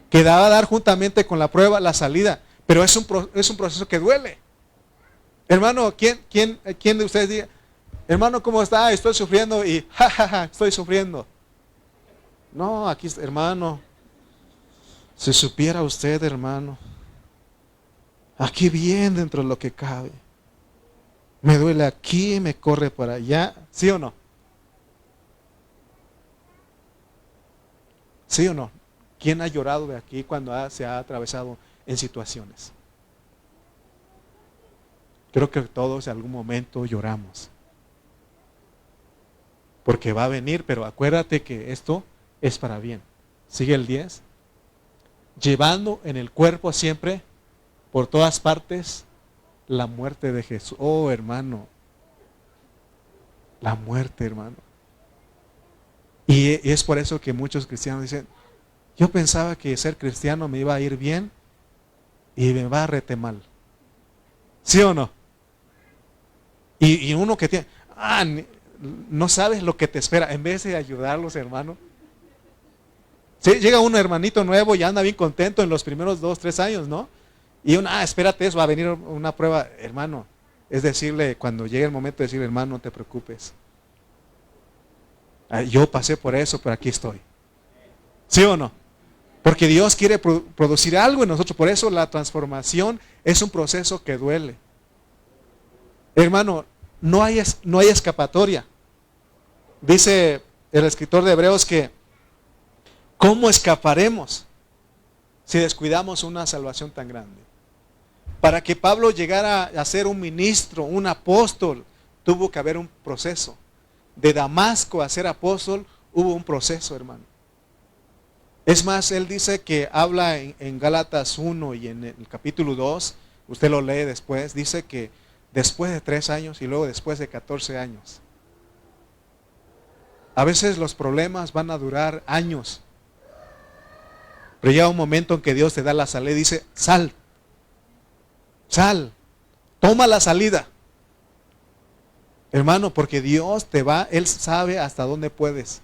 Que va a dar juntamente con la prueba la salida. Pero es un proceso que duele. Hermano, ¿quién de ustedes diga, hermano, ¿cómo está? Estoy sufriendo y jajaja, estoy sufriendo. No, aquí, hermano, si supiera usted, hermano, aquí bien dentro de lo que cabe. Me duele aquí, me corre por allá. ¿Sí o no? ¿Sí o no? ¿Quién ha llorado de aquí cuando se ha atravesado en situaciones? Creo que todos en algún momento lloramos. Porque va a venir, pero acuérdate que esto es para bien. Sigue el 10. Llevando en el cuerpo siempre, por todas partes, la muerte de Jesús. Oh, hermano. La muerte, hermano. Y es por eso que muchos cristianos dicen, yo pensaba que ser cristiano me iba a ir bien y me va a rete mal. ¿Sí o no? Y uno que tiene, no sabes lo que te espera. En vez de ayudarlos, hermano. Sí, llega un hermanito nuevo y anda bien contento en los primeros 2, 3 años, ¿no? Y espérate, eso va a venir una prueba, hermano. Es decirle, cuando llegue el momento de decir, hermano, no te preocupes. Yo pasé por eso, pero aquí estoy. ¿Sí o no? Porque Dios quiere producir algo en nosotros. Por eso la transformación es un proceso que duele. Hermano, no hay escapatoria. Dice el escritor de Hebreos que ¿cómo escaparemos si descuidamos una salvación tan grande? Para que Pablo llegara a ser un ministro, un apóstol, tuvo que haber un proceso. De Damasco a ser apóstol hubo un proceso, hermano. Es más, él dice que habla en Gálatas 1 y en el capítulo 2, usted lo lee después, dice que después de 3 años y luego después de 14 años. A veces los problemas van a durar años. Pero llega un momento en que Dios te da la salida y dice, sal, toma la salida. Hermano, porque Dios Él sabe hasta dónde puedes.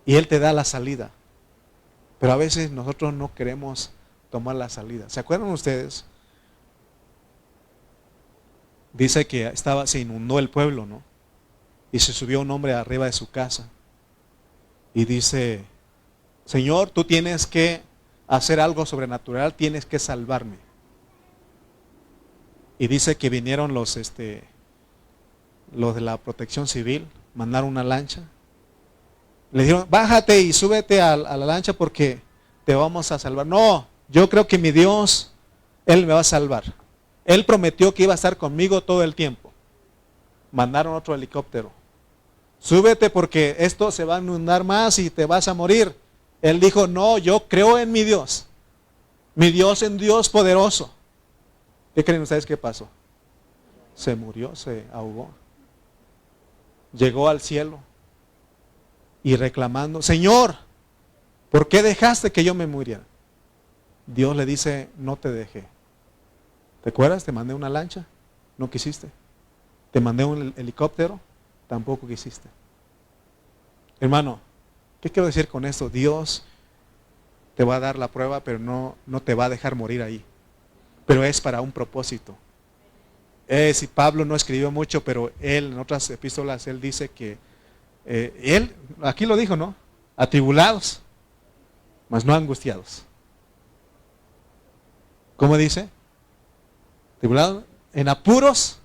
Y Él te da la salida. Pero a veces nosotros no queremos tomar la salida. ¿Se acuerdan ustedes? Dice que se inundó el pueblo, ¿no? Y se subió un hombre arriba de su casa. Y dice, Señor, tú tienes que hacer algo sobrenatural, tienes que salvarme. Y dice que vinieron los de la protección civil, mandaron una lancha. Le dijeron, bájate y súbete a la lancha porque te vamos a salvar. No, yo creo que mi Dios, Él me va a salvar. Él prometió que iba a estar conmigo todo el tiempo. Mandaron otro helicóptero. Súbete porque esto se va a inundar más y te vas a morir. Él dijo, no, yo creo en mi Dios. Mi Dios es un Dios poderoso. ¿Qué creen ustedes que pasó? se murió, se ahogó. Llegó al cielo y reclamando, Señor, ¿por qué dejaste que yo me muriera? Dios le dice, no te dejé. ¿Te acuerdas? Te mandé una lancha, no quisiste. Te mandé un helicóptero, tampoco quisiste. Hermano, ¿qué quiero decir con esto? Dios te va a dar la prueba, pero no te va a dejar morir ahí. Pero es para un propósito. Si Pablo no escribió mucho, pero él en otras epístolas, él dice que, él, aquí lo dijo, ¿no? Atribulados, mas no angustiados. ¿Cómo dice? Atribulados, en apuros,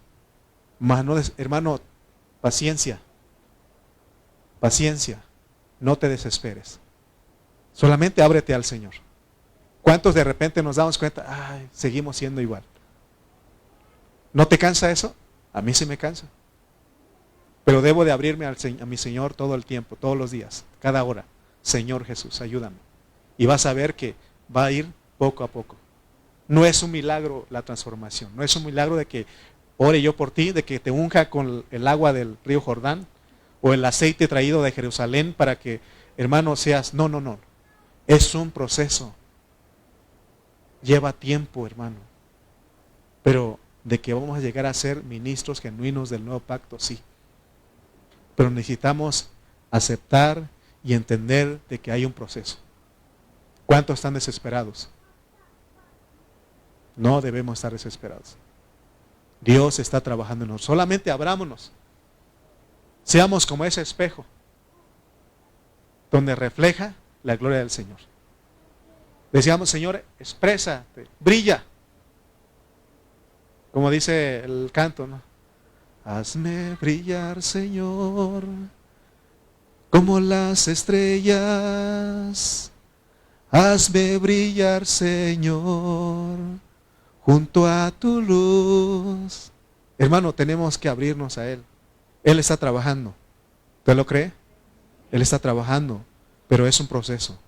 mas no, hermano, paciencia. Paciencia, no te desesperes. Solamente ábrete al Señor. ¿Cuántos de repente nos damos cuenta? Ay, seguimos siendo igual. ¿No te cansa eso? A mí sí me cansa. Pero debo de abrirme a mi Señor todo el tiempo, todos los días, cada hora. Señor Jesús, ayúdame. Y vas a ver que va a ir poco a poco. No es un milagro la transformación. No es un milagro de que ore yo por ti, de que te unja con el agua del río Jordán o el aceite traído de Jerusalén para que, hermano, seas. No, no, no. Es un proceso. Lleva tiempo, hermano. Pero de que vamos a llegar a ser ministros genuinos del nuevo pacto, sí. Pero necesitamos aceptar y entender de que hay un proceso. ¿Cuántos están desesperados? No debemos estar desesperados. Dios está trabajando en nosotros. Solamente abrámonos. Seamos como ese espejo donde refleja la gloria del Señor. Decíamos, Señor, exprésate, brilla. Como dice el canto, ¿no? Hazme brillar, Señor, como las estrellas. Hazme brillar, Señor, junto a tu luz. Hermano, tenemos que abrirnos a Él. Él está trabajando. ¿Usted lo cree? Él está trabajando, pero es un proceso.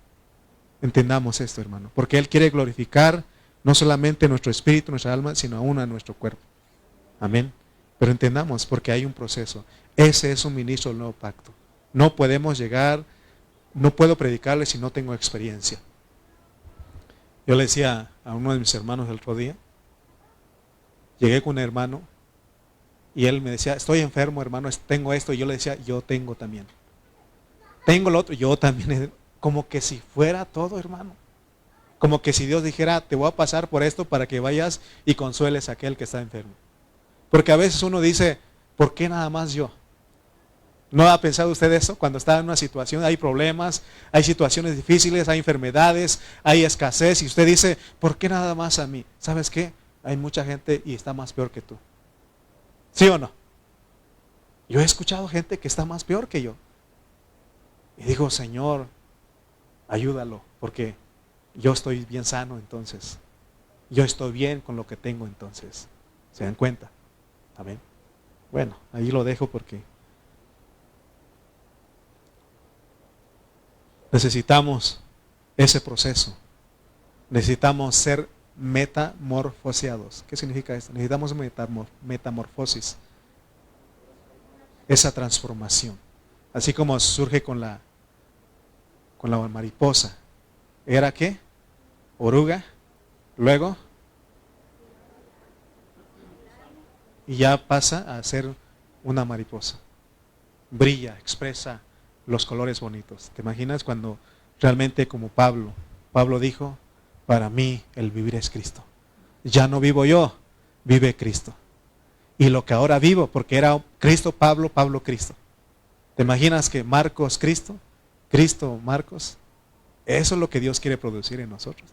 Entendamos esto, hermano, porque Él quiere glorificar no solamente nuestro espíritu, nuestra alma, sino aún a nuestro cuerpo. Amén. Pero entendamos, porque hay un proceso. Ese es un ministro del nuevo pacto. No podemos llegar, no puedo predicarle si no tengo experiencia. Yo le decía a uno de mis hermanos el otro día, llegué con un hermano y él me decía, estoy enfermo, hermano, tengo esto, y yo le decía, yo tengo también. Tengo lo otro, yo también. Como que si fuera todo, hermano. Como que si Dios dijera, te voy a pasar por esto para que vayas y consueles a aquel que está enfermo. Porque a veces uno dice, ¿por qué nada más yo? ¿No ha pensado usted eso? Cuando está en una situación, hay problemas, hay situaciones difíciles, hay enfermedades, hay escasez, y usted dice, ¿por qué nada más a mí? ¿Sabes qué? Hay mucha gente y está más peor que tú. ¿Sí o no? Yo he escuchado gente que está más peor que yo. Y digo, Señor, ayúdalo, porque yo estoy bien sano entonces. Yo estoy bien con lo que tengo entonces. ¿Se dan cuenta? Amén. Bueno, ahí lo dejo porque necesitamos ese proceso. Necesitamos ser metamorfoseados. ¿Qué significa esto? Necesitamos metamorfosis. Esa transformación. Así como surge con la mariposa. ¿Era qué? Oruga. Luego. Y ya pasa a ser una mariposa. Brilla, expresa los colores bonitos. ¿Te imaginas cuando realmente como Pablo dijo, para mí el vivir es Cristo? Ya no vivo yo, vive Cristo. Y lo que ahora vivo, porque era Cristo, Pablo, Cristo. ¿Te imaginas que Marcos, Cristo, Marcos? Eso es lo que Dios quiere producir en nosotros.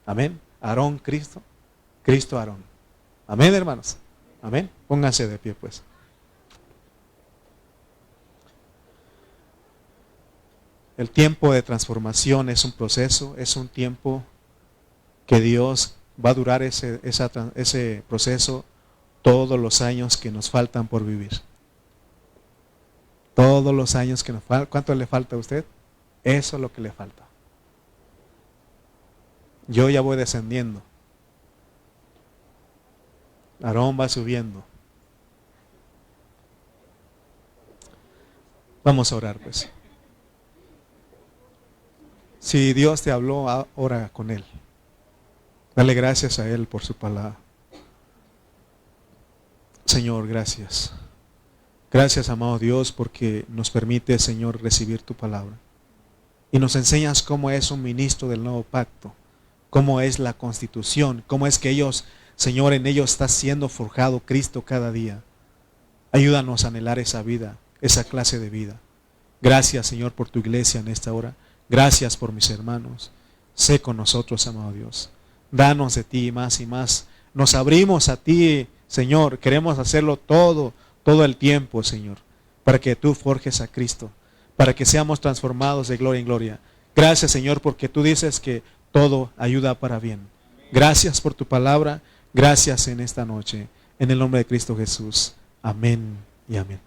Amén. Aarón, Cristo, Cristo, Aarón. Amén, hermanos. Amén. Pónganse de pie, pues. El tiempo de transformación es un proceso, es un tiempo que Dios va a durar ese proceso todos los años que nos faltan por vivir. Todos los años que nos faltan. ¿Cuánto le falta a usted? Eso es lo que le falta. Yo ya voy descendiendo. Aarón va subiendo. Vamos a orar pues. Si Dios te habló, ora con Él. Dale gracias a Él por su palabra. Señor, gracias. Gracias, amado Dios, porque nos permite, Señor, recibir tu palabra. Y nos enseñas cómo es un ministro del nuevo pacto, cómo es la constitución, cómo es que ellos, Señor, en ellos está siendo forjado Cristo cada día. Ayúdanos a anhelar esa vida, esa clase de vida. Gracias, Señor, por tu iglesia en esta hora. Gracias por mis hermanos. Sé con nosotros, amado Dios. Danos de ti más y más. Nos abrimos a ti, Señor. Queremos hacerlo todo el tiempo, Señor, para que tú forjes a Cristo, para que seamos transformados de gloria en gloria. Gracias, Señor, porque tú dices que todo ayuda para bien. Gracias por tu palabra. Gracias en esta noche. En el nombre de Cristo Jesús. Amén y amén.